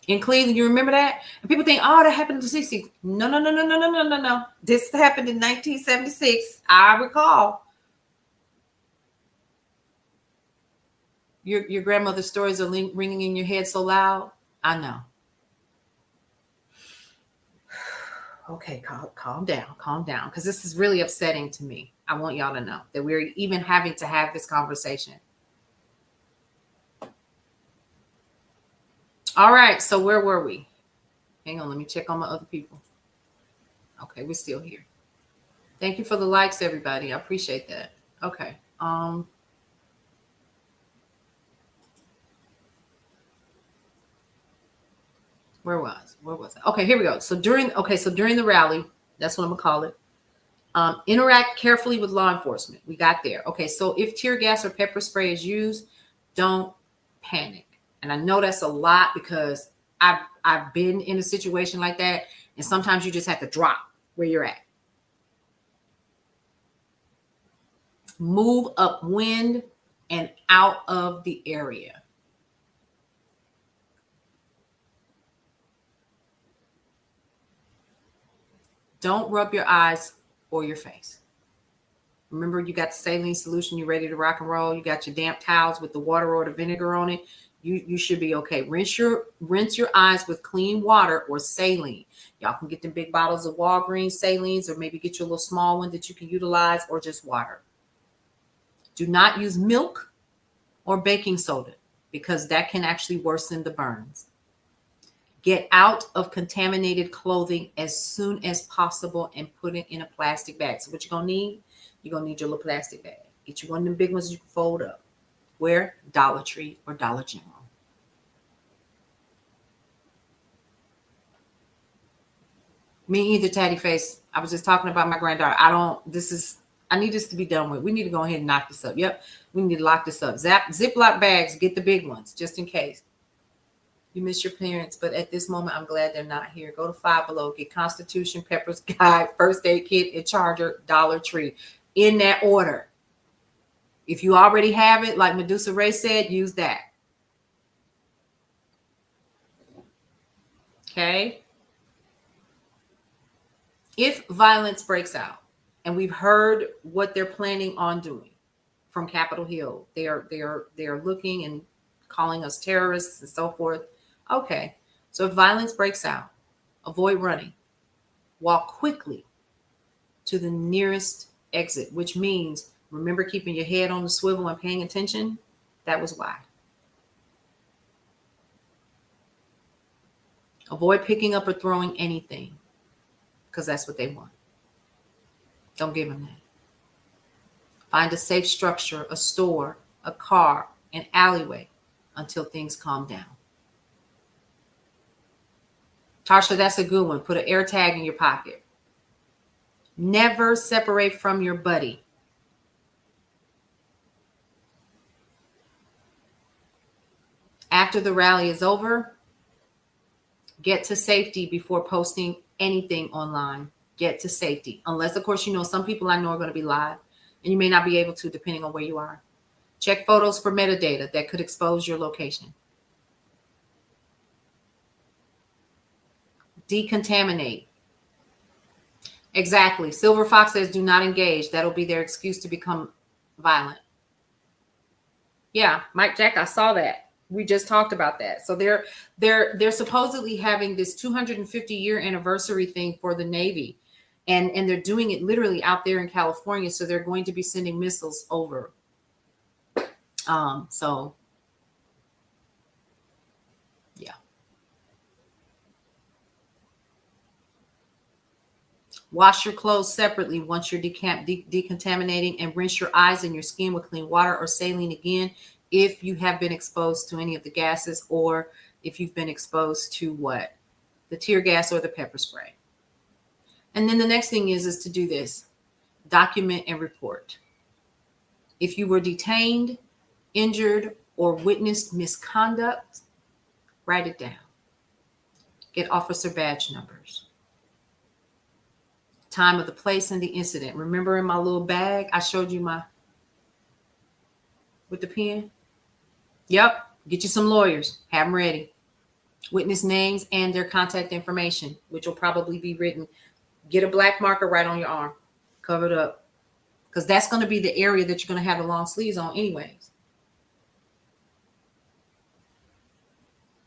In Cleveland, you remember that? And people think, oh, that happened in the 60s. No. This happened in 1976. I recall. Your grandmother's stories are ringing in your head so loud. I know. Okay, calm down, because this is really upsetting to me. I want y'all to know that we're even having to have this conversation. All right. So where were we? Hang on. Let me check on my other people. Okay. We're still here. Thank you for the likes, everybody. I appreciate that. Okay. Where was I? Okay, here we go. So during the rally, that's what I'm gonna call it. Interact carefully with law enforcement. We got there. Okay, so if tear gas or pepper spray is used, don't panic. And I know that's a lot because I've been in a situation like that, and sometimes you just have to drop where you're at. Move upwind and out of the area. Don't rub your eyes or your face. Remember, you got the saline solution. You're ready to rock and roll. You got your damp towels with the water or the vinegar on it. You should be okay. Rinse your eyes with clean water or saline. Y'all can get the big bottles of Walgreens salines, or maybe get your little small one that you can utilize, or just water. Do not use milk or baking soda because that can actually worsen the burns. Get out of contaminated clothing as soon as possible and put it in a plastic bag. So what you're going to need? You're going to need your little plastic bag. Get you one of them big ones you can fold up. Where? Dollar Tree or Dollar General. Me either, Tatty Face. I was just talking about my granddaughter. I need this to be done with. We need to go ahead and knock this up. Yep. We need to lock this up. Ziploc bags. Get the big ones just in case. You miss your parents, but at this moment, I'm glad they're not here. Go to Five Below. Get Constitution, Pepper's Guide, First Aid Kit, and Charger, Dollar Tree. In that order. If you already have it, like Medusa Ray said, use that. Okay? If violence breaks out, and we've heard what they're planning on doing from Capitol Hill, they are looking and calling us terrorists and so forth. Okay, so if violence breaks out, avoid running. Walk quickly to the nearest exit, which means remember keeping your head on the swivel and paying attention. That was why. Avoid picking up or throwing anything because that's what they want. Don't give them that. Find a safe structure, a store, a car, an alleyway until things calm down. Tarsha, that's a good one. Put an air tag in your pocket. Never separate from your buddy. After the rally is over, get to safety before posting anything online. Get to safety. Unless, of course, some people I know are going to be live, and you may not be able to depending on where you are. Check photos for metadata that could expose your location. Decontaminate. Exactly. Silver Fox says do not engage. That'll be their excuse to become violent. Yeah, Mike Jack, I saw that. We just talked about that. So they're supposedly having this 250-year anniversary thing for the Navy. And they're doing it literally out there in California. So they're going to be sending missiles over. So yeah. Wash your clothes separately once you're decontaminating, and rinse your eyes and your skin with clean water or saline again if you have been exposed to any of the gases, or if you've been exposed to what? The tear gas or the pepper spray. And then the next thing is to do this. Document and report. If you were detained, injured, or witnessed misconduct, write it down. Get officer badge numbers. Time of the place and the incident. Remember in my little bag, I showed you with the pen? Yep. Get you some lawyers. Have them ready. Witness names and their contact information, which will probably be written. Get a black marker right on your arm. Cover it up. Because that's going to be the area that you're going to have the long sleeves on anyways.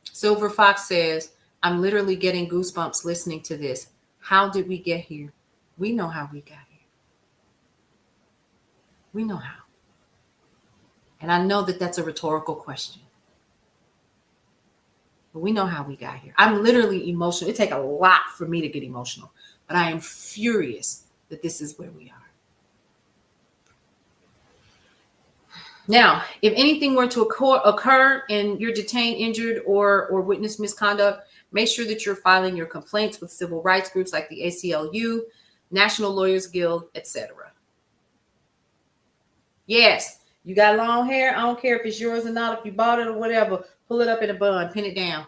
Silver Fox says, I'm literally getting goosebumps listening to this. How did we get here? We know how we got here. We know how. And I know that that's a rhetorical question. But we know how we got here. I'm literally emotional. It takes a lot for me to get emotional, but I am furious that this is where we are. Now, if anything were to occur and you're detained, injured, or witness misconduct, make sure that you're filing your complaints with civil rights groups like the ACLU, National Lawyers Guild, etc. Yes, you got long hair. I don't care if it's yours or not. If you bought it or whatever, pull it up in a bun, pin it down.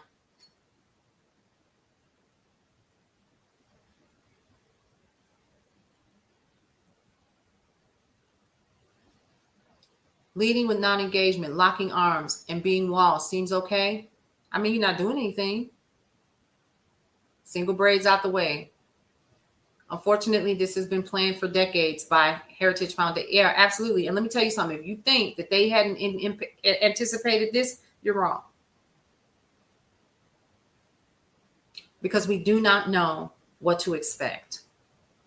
Leading with non-engagement, locking arms, and being walled seems okay. I mean, you're not doing anything. Single braids out the way. Unfortunately, this has been planned for decades by Heritage Foundation. Yeah, absolutely. And let me tell you something. If you think that they hadn't anticipated this, you're wrong. Because we do not know what to expect.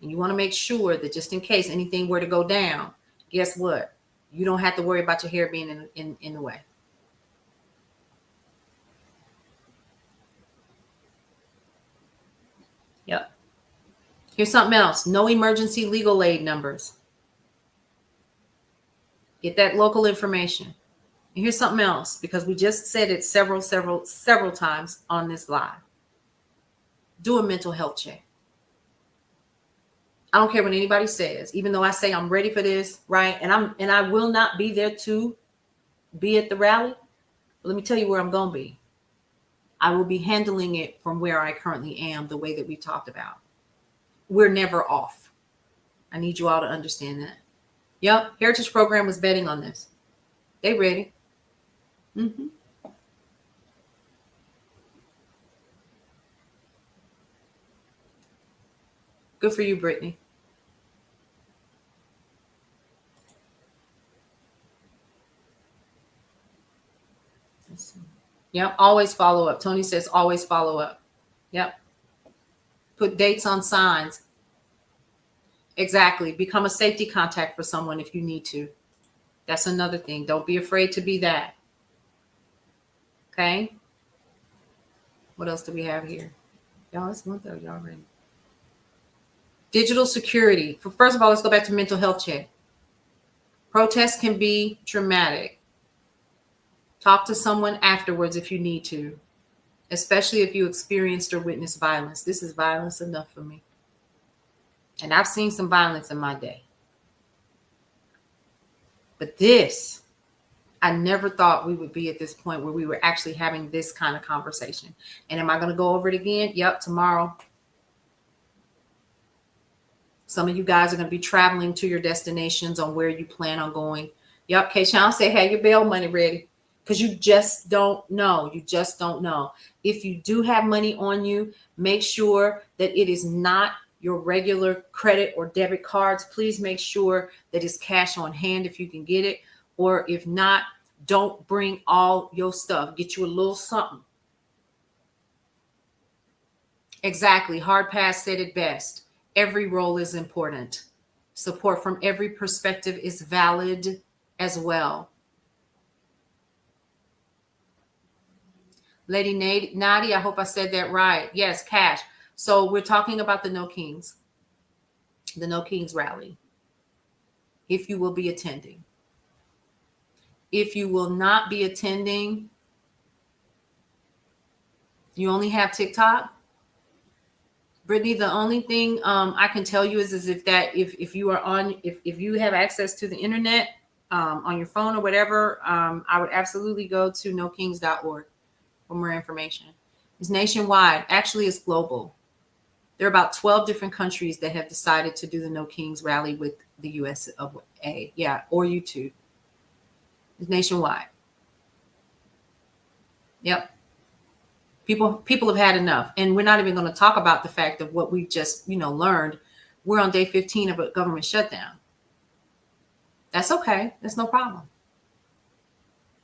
And you want to make sure that just in case anything were to go down, guess what? You don't have to worry about your hair being in the way. Yep. Here's something else. No emergency legal aid numbers. Get that local information. And here's something else, because we just said it several times on this live. Do a mental health check. I don't care what anybody says, even though I say I'm ready for this, right? And I will not be there to be at the rally. But let me tell you where I'm going to be. I will be handling it from where I currently am, the way that we talked about. We're never off. I need you all to understand that. Yep, Heritage Program was betting on this. They ready. Mm-hmm. Good for you, Brittany. Yep, always follow up. Tony says always follow up. Yep. Put dates on signs. Exactly. Become a safety contact for someone if you need to. That's another thing. Don't be afraid to be that. Okay. What else do we have here? Y'all, it's one thing. Y'all ready? Digital security. First of all, let's go back to mental health check. Protests can be traumatic. Talk to someone afterwards if you need to, especially if you experienced or witnessed violence. This is violence enough for me. And I've seen some violence in my day. But this, I never thought we would be at this point where we were actually having this kind of conversation. And am I going to go over it again? Yep, tomorrow. Some of you guys are going to be traveling to your destinations on where you plan on going. Yep, Kayshawn said, have your bail money ready. Because you just don't know. You just don't know. If you do have money on you, make sure that it is not your regular credit or debit cards. Please make sure that it's cash on hand if you can get it. Or if not, don't bring all your stuff. Get you a little something. Exactly. Hard Pass said it best. Every role is important. Support from every perspective is valid as well. Lady Nadia, I hope I said that right. Yes, cash. So we're talking about the No Kings rally. If you will be attending. If you will not be attending, you only have TikTok. Brittany, the only thing I can tell you is if you are on, if you have access to the internet on your phone or whatever, I would absolutely go to nokings.org. for more information. It's nationwide. Actually, it's global. There are about 12 different countries that have decided to do the No Kings rally with the US of A. Yeah, or YouTube. It's nationwide. Yep. People have had enough. And we're not even going to talk about the fact of what we've just, learned. We're on day 15 of a government shutdown. That's okay. That's no problem.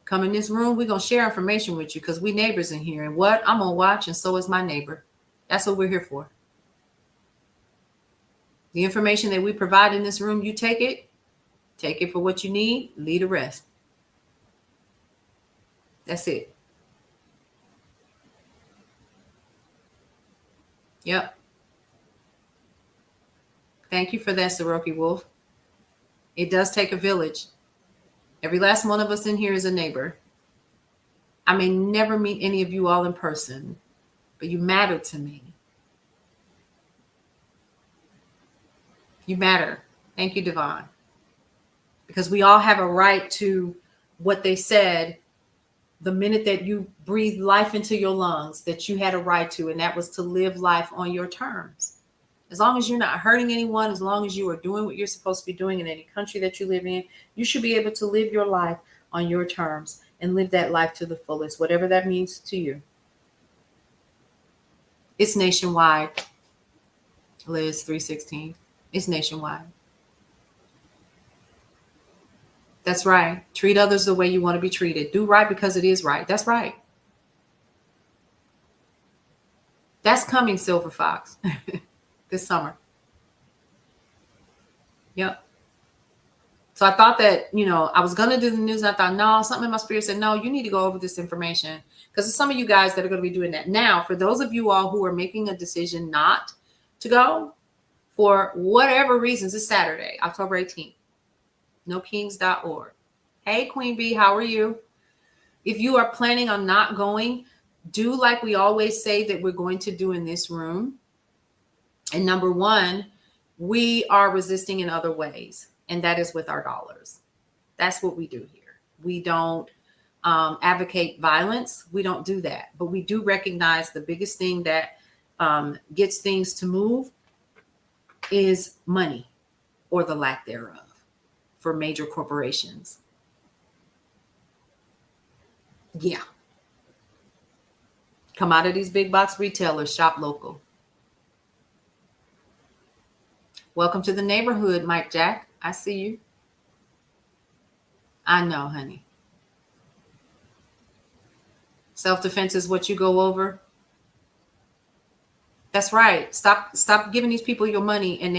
Come in this room, we're going to share information with you because we neighbors in here. And what? I'm going to watch, and so is my neighbor. That's what we're here for. The information that we provide in this room, you take it for what you need, leave the rest. That's it. Yep. Thank you for that, Soroki Wolf. It does take a village. Every last one of us in here is a neighbor. I may never meet any of you all in person, but you matter to me. You matter. Thank you, Devon. Because we all have a right to what they said the minute that you breathed life into your lungs, that you had a right to, and that was to live life on your terms. As long as you're not hurting anyone, as long as you are doing what you're supposed to be doing in any country that you live in, you should be able to live your life on your terms and live that life to the fullest, whatever that means to you. It's nationwide, Liz 316. It's nationwide. That's right. Treat others the way you want to be treated. Do right because it is right. That's right. That's coming, Silver Fox, this summer. Yep. So I thought that, I was going to do the news. And I thought, no, something in my spirit said, no, you need to go over this information. Because there's some of you guys that are going to be doing that. Now, for those of you all who are making a decision not to go, for whatever reasons, it's Saturday, October 18th. NoKings.org. Hey, Queen Bee, how are you? If you are planning on not going, do like we always say that we're going to do in this room. And number one, we are resisting in other ways, and that is with our dollars. That's what we do here. We don't advocate violence. We don't do that. But we do recognize the biggest thing that gets things to move is money, or the lack thereof, for major corporations. Yeah. Commodities, big box retailers, shop local. Welcome to the neighborhood, Mike Jack. I see you. I know, honey. Self-defense is what you go over. That's right. Stop giving these people your money, and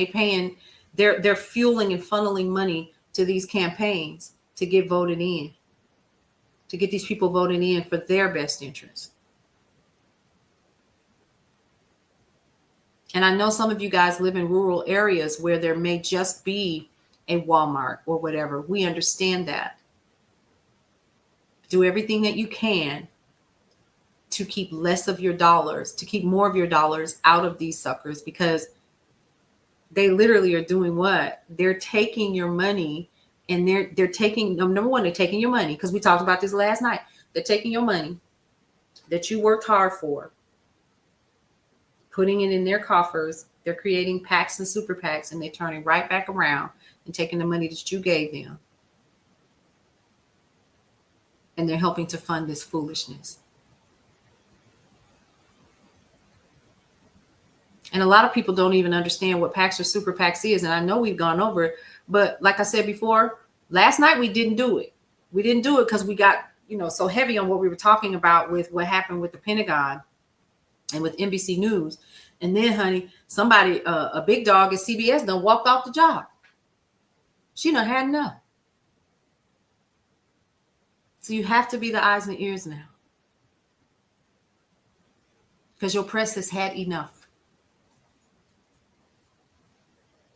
they're fueling and funneling money to these campaigns to get voted in, to get these people voted in for their best interest. And I know some of you guys live in rural areas where there may just be a Walmart or whatever. We understand that. Do everything that you can to keep less of your dollars, to keep more of your dollars out of these suckers, because they literally are doing what? They're taking your money, and they're taking, number one, they're taking your money, because we talked about this last night. They're taking your money that you worked hard for, putting it in their coffers. They're creating PACs and super PACs, and they're turning right back around and taking the money that you gave them. And they're helping to fund this foolishness. And a lot of people don't even understand what PACs or super PACs is. And I know we've gone over it, but like I said before, last night we didn't do it. We didn't do it because we got, so heavy on what we were talking about with what happened with the Pentagon and with NBC News. And then, honey, somebody, a big dog at CBS done walked off the job. She done had enough. So you have to be the eyes and ears now, because your press has had enough.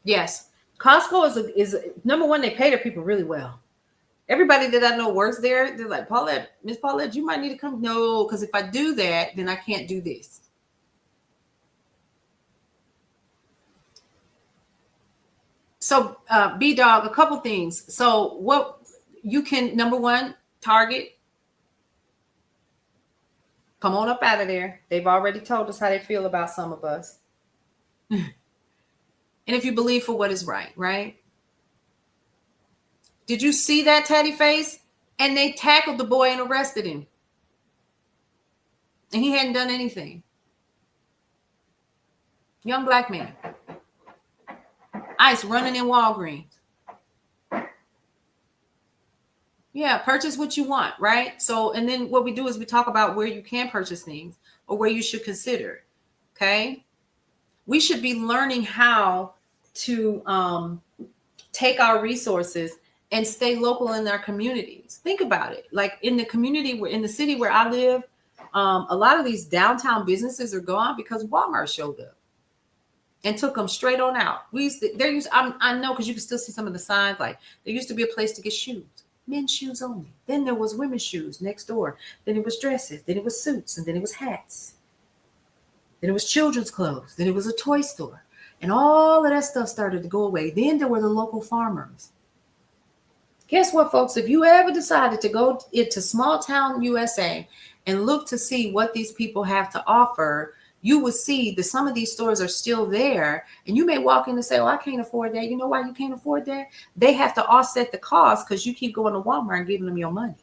Yes, Costco is number one. They pay their people really well. Everybody that I know works there. They're like, Paulette, Miss Paulette, you might need to come. No, because if I do that, then I can't do this. So, B-Dog, a couple things. So what you can, number one, Target. Come on up out of there. They've already told us how they feel about some of us. And if you believe for what is right, right? Did you see that tatty face? And they tackled the boy and arrested him. And he hadn't done anything. Young black man. ICE running in Walgreens. Yeah, purchase what you want, right? So, and then what we do is we talk about where you can purchase things or where you should consider, okay? We should be learning how to take our resources and stay local in our communities. Think about it. Like in the community, in the city where I live, A lot of these downtown businesses are gone because Walmart showed up and took them straight on out. I know, because you can still see some of the signs. Like, there used to be a place to get shoes, men's shoes only. Then there was women's shoes next door. Then it was dresses. Then it was suits. And then it was hats. Then it was children's clothes. Then it was a toy store. And all of that stuff started to go away. Then there were the local farmers. Guess what, folks? If you ever decided to go into small town USA and look to see what these people have to offer, you will see that some of these stores are still there. And you may walk in and say, oh, I can't afford that. You know why you can't afford that? They have to offset the cost because you keep going to Walmart and giving them your money.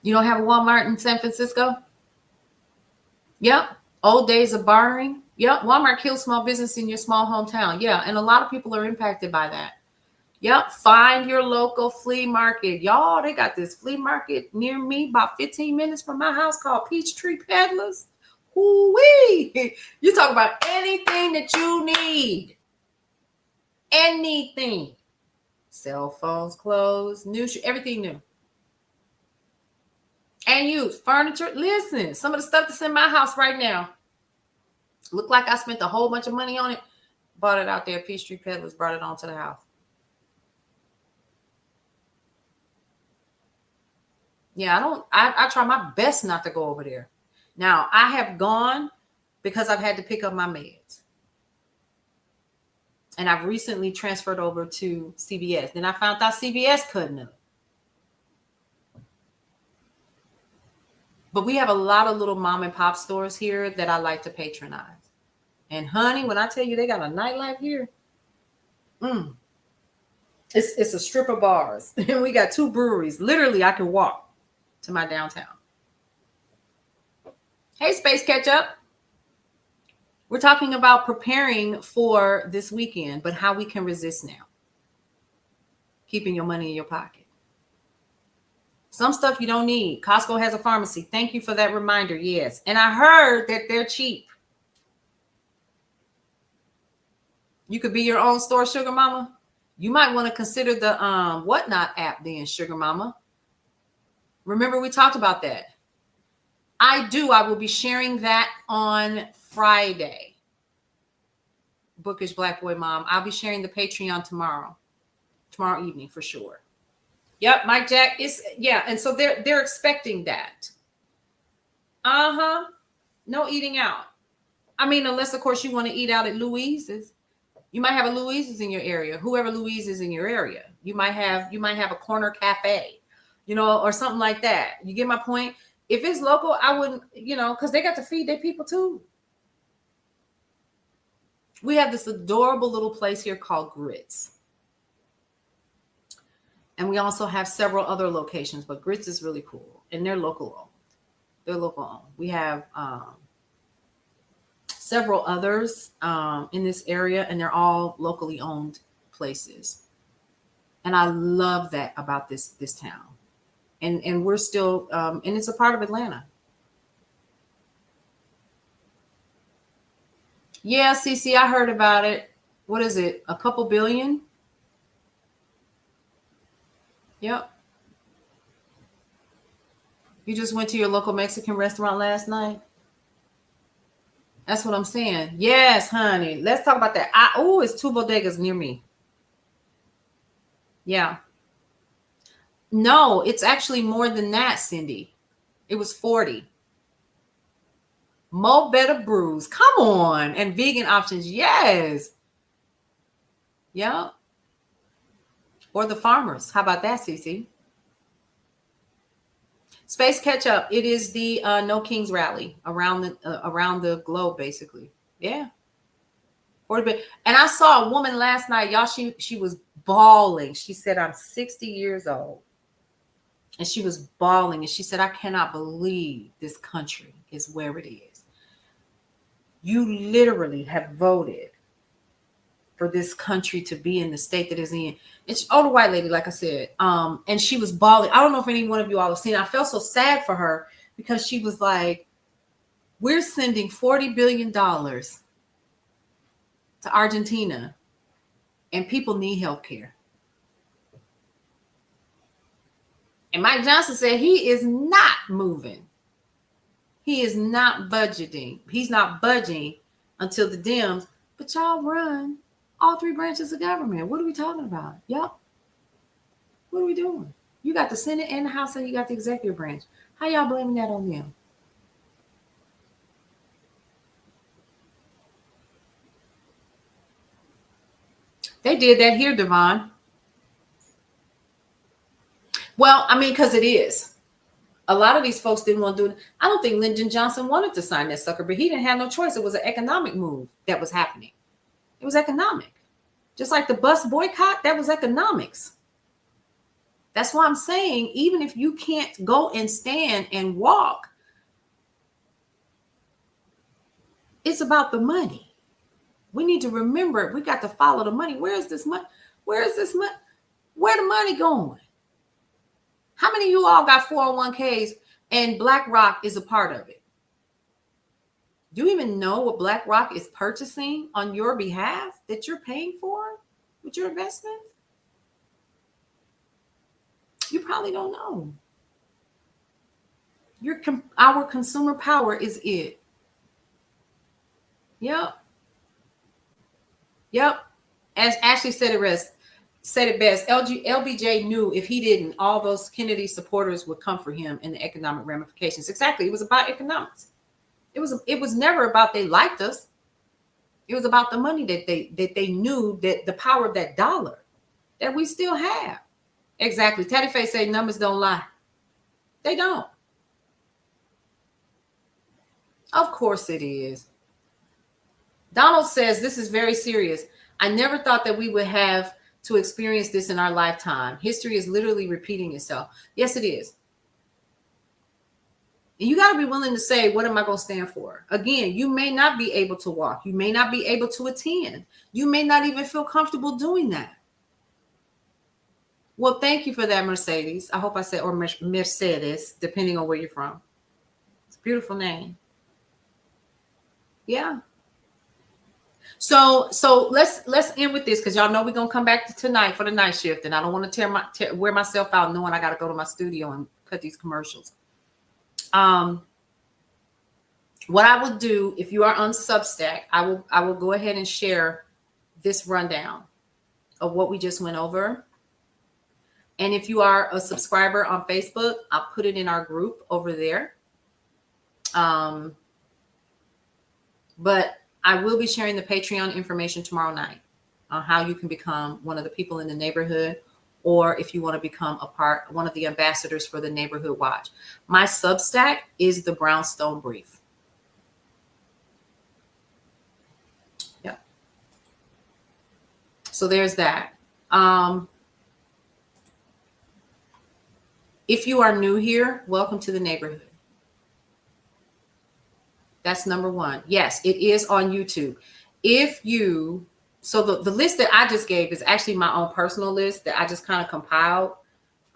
You don't have a Walmart in San Francisco? Yep. Old days of bartering. Yep. Walmart kills small business in your small hometown. Yeah. And a lot of people are impacted by that. Yep. Find your local flea market. Y'all, they got this flea market near me about 15 minutes from my house called Peachtree Peddlers. Ooh-wee. You talk about anything that you need. Anything. Cell phones, clothes, new, everything new. And used furniture. Listen, some of the stuff that's in my house right now look like I spent a whole bunch of money on it. Bought it out there. Peachtree Peddlers brought it onto the house. Yeah, I try my best not to go over there. Now, I have gone because I've had to pick up my meds. And I've recently transferred over to CVS. Then I found out CVS couldn't have. But we have a lot of little mom and pop stores here that I like to patronize. And honey, when I tell you they got a nightlife here, it's a strip of bars. And we got 2 breweries. Literally, I can walk to my downtown. Hey, Space Catch Up. We're talking about preparing for this weekend, but how we can resist now. Keeping your money in your pocket. Some stuff you don't need. Costco has a pharmacy. Thank you for that reminder. Yes. And I heard that they're cheap. You could be your own store, Sugar Mama. You might want to consider the Whatnot app then, Sugar Mama. Remember, we talked about that. I will be sharing that on Friday. Bookish Black Boy Mom. I'll be sharing the Patreon tomorrow evening for sure. Yep, Mike Jack is, yeah. And so they're expecting that. No eating out. I mean, unless of course you want to eat out at Louise's. You might have a Louise's in your area. Whoever Louise is in your area. You might have a corner cafe. Or something like that. You get my point? If it's local, I wouldn't, because they got to feed their people too. We have this adorable little place here called Grits. And we also have several other locations, but Grits is really cool. And they're local owned. We have several others in this area, and they're all locally owned places. And I love that about this town. And we're still, and it's a part of Atlanta. Yeah, Cece, I heard about it. What is it? A couple billion? Yep. You just went to your local Mexican restaurant last night? That's what I'm saying. Yes, honey. Let's talk about that. It's 2 bodegas near me. Yeah. No, it's actually more than that, Cindy. It was 40. Mo Better Brews. Come on. And vegan options. Yes. Yeah. Or the farmers. How about that, Cece? Space Catch Up. It is the No Kings rally around the globe, basically. Yeah. And I saw a woman last night, y'all. She was bawling. She said, I'm 60 years old. And she was bawling. And she said, I cannot believe this country is where it is. You literally have voted for this country to be in the state that is in. It's the white lady, like I said. And she was bawling. I don't know if any one of you all have seen it. I felt so sad for her because she was like, we're sending $40 billion to Argentina and people need health care. And Mike Johnson said he is not moving. He is not budgeting. He's not budging until the Dems, but y'all run all three branches of government. What are we talking about? Yup. What are we doing? You got the Senate and the House, and you got the executive branch. How y'all blaming that on them? They did that here, Devon. Well, I mean, because it is. A lot of these folks didn't want to do it. I don't think Lyndon Johnson wanted to sign that sucker, but he didn't have no choice. It was an economic move that was happening. It was economic. Just like the bus boycott, that was economics. That's why I'm saying, even if you can't go and stand and walk, it's about the money. We need to remember, we got to follow the money. Where is this money? Where is this money? Where the money going? How many of you all got 401ks and BlackRock is a part of it? Do you even know what BlackRock is purchasing on your behalf that you're paying for with your investments? You probably don't know. Our consumer power is it. Yep. As Ashley said it best. LBJ knew if he didn't, all those Kennedy supporters would come for him in the economic ramifications. Exactly. It was about economics. It was never about they liked us. It was about the money that they knew, that the power of that dollar that we still have. Exactly. Teddy Faye said numbers don't lie. They don't. Of course it is. Donald says this is very serious. I never thought that we would have to experience this in our lifetime. History is literally repeating itself. Yes, it is. And you got to be willing to say, what am I going to stand for? Again, you may not be able to walk. You may not be able to attend. You may not even feel comfortable doing that. Well, thank you for that, Mercedes. I hope I said, or Mercedes, depending on where you're from. It's a beautiful name. Yeah. So let's end with this, because y'all know we're gonna come back to tonight for the night shift, and I don't want to wear myself out knowing I got to go to my studio and cut these commercials. What I will do, if you are on Substack, I will go ahead and share this rundown of what we just went over. And if you are a subscriber on Facebook, I'll put it in our group over there. But I will be sharing the Patreon information tomorrow night on how you can become one of the people in the neighborhood, or if you want to become one of the ambassadors for the Neighborhood Watch. My Substack is the Brownstone Brief. Yeah. So there's that. If you are new here, welcome to the neighborhood. That's number one. Yes, it is on YouTube. So the list that I just gave is actually my own personal list that I just kind of compiled.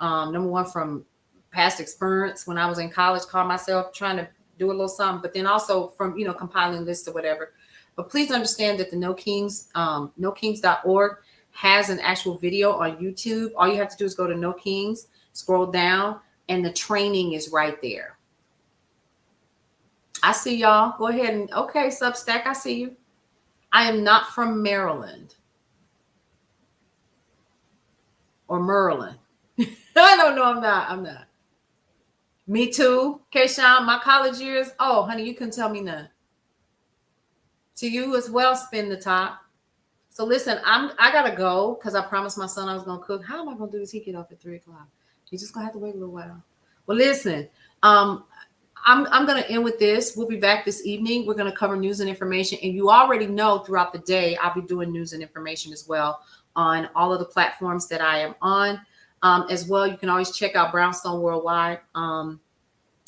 Number one, from past experience when I was in college, called myself trying to do a little something, but then also from, compiling lists or whatever. But please understand that the nokings.org has an actual video on YouTube. All you have to do is go to No Kings, scroll down, and the training is right there. I see y'all. Go ahead and, okay, Substack, I see you. I am not from Maryland or Maryland. I don't know. I'm not. Me too. Kayshawn, my college years. Oh, honey, you couldn't tell me none. To you as well, spin the top. So listen, I gotta go because I promised my son I was gonna cook. How am I gonna do this? He get off at 3:00. You're just gonna have to wait a little while. Well, listen, I'm going to end with this. We'll be back this evening. We're going to cover news and information. And you already know throughout the day, I'll be doing news and information as well on all of the platforms that I am on. As well, you can always check out Brownstone Worldwide. And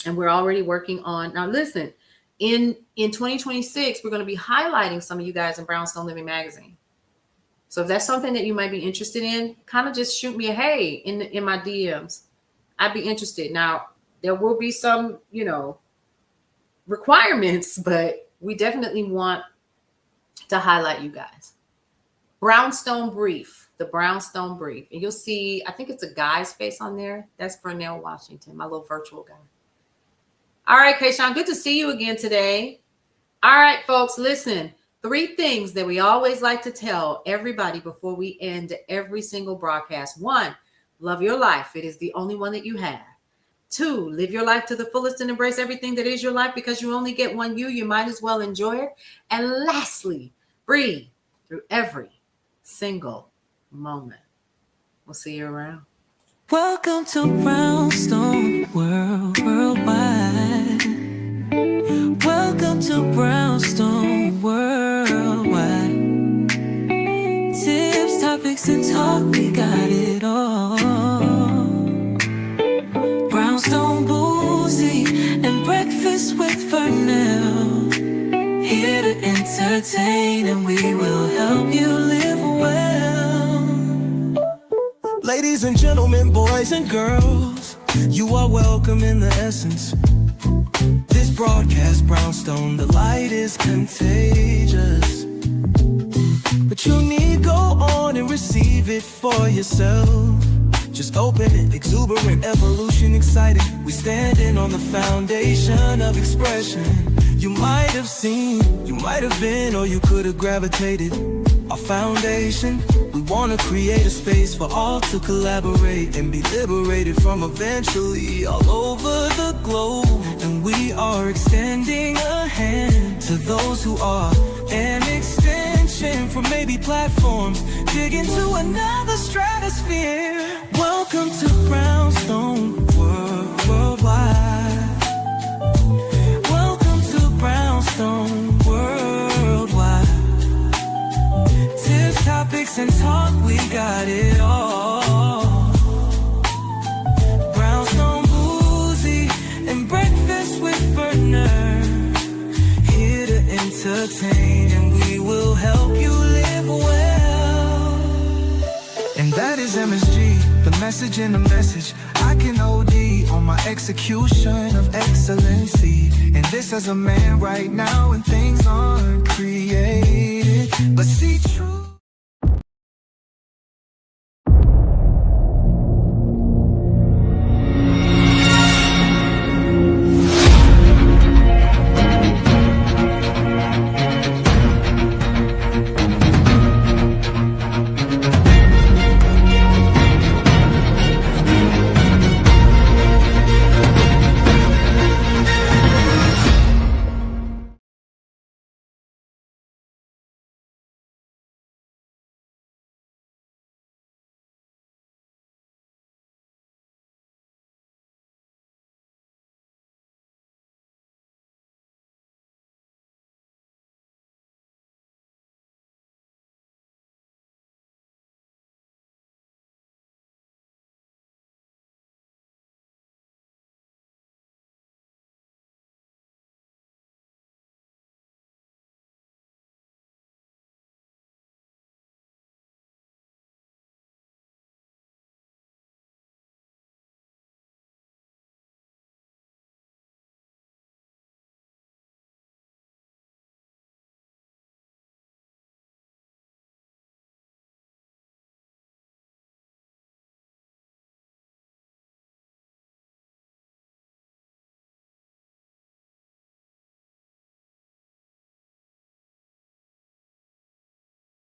we're already working on, now listen, in 2026, we're going to be highlighting some of you guys in Brownstone Living Magazine. So if that's something that you might be interested in, kind of just shoot me a hey in my DMs. I'd be interested. Now, there will be some, requirements, but we definitely want to highlight you guys. Brownstone Brief, the Brownstone Brief. And you'll see, I think it's a guy's face on there. That's Vernell Washington, my little virtual guy. All right, Kayshawn, good to see you again today. All right, folks, listen. 3 things that we always like to tell everybody before we end every single broadcast. 1, love your life. It is the only one that you have. 2, live your life to the fullest and embrace everything that is your life, because you only get one you might as well enjoy it. And lastly, breathe through every single moment. We'll see you around. Welcome to Brownstone Worldwide. Welcome to Brownstone Worldwide. Tips, topics, and talk, we got it all. Brownstone Boozy and Breakfast with Vernell. Here to entertain, and we will help you live well. Ladies and gentlemen, boys and girls, you are welcome in the essence. This broadcast, Brownstone, the light is contagious. But you need go on and receive it for yourself. Just open it, exuberant, evolution, exciting. We standing on the foundation of expression. You might have seen, you might have been, or you could have gravitated. Our foundation, we want to create a space for all to collaborate and be liberated from eventually all over the globe. And we are extending a hand to those who are an extension from maybe platforms, dig into another stratosphere. Welcome to Brownstone Worldwide. Welcome to Brownstone Worldwide. Tips, topics, and talk, we got it all. Brownstone Boozy and Breakfast with Vernell. Here to entertain, and we will help you live well. And that is MSG, the message in the message. I can OD on my execution of excellency. And this as a man right now, and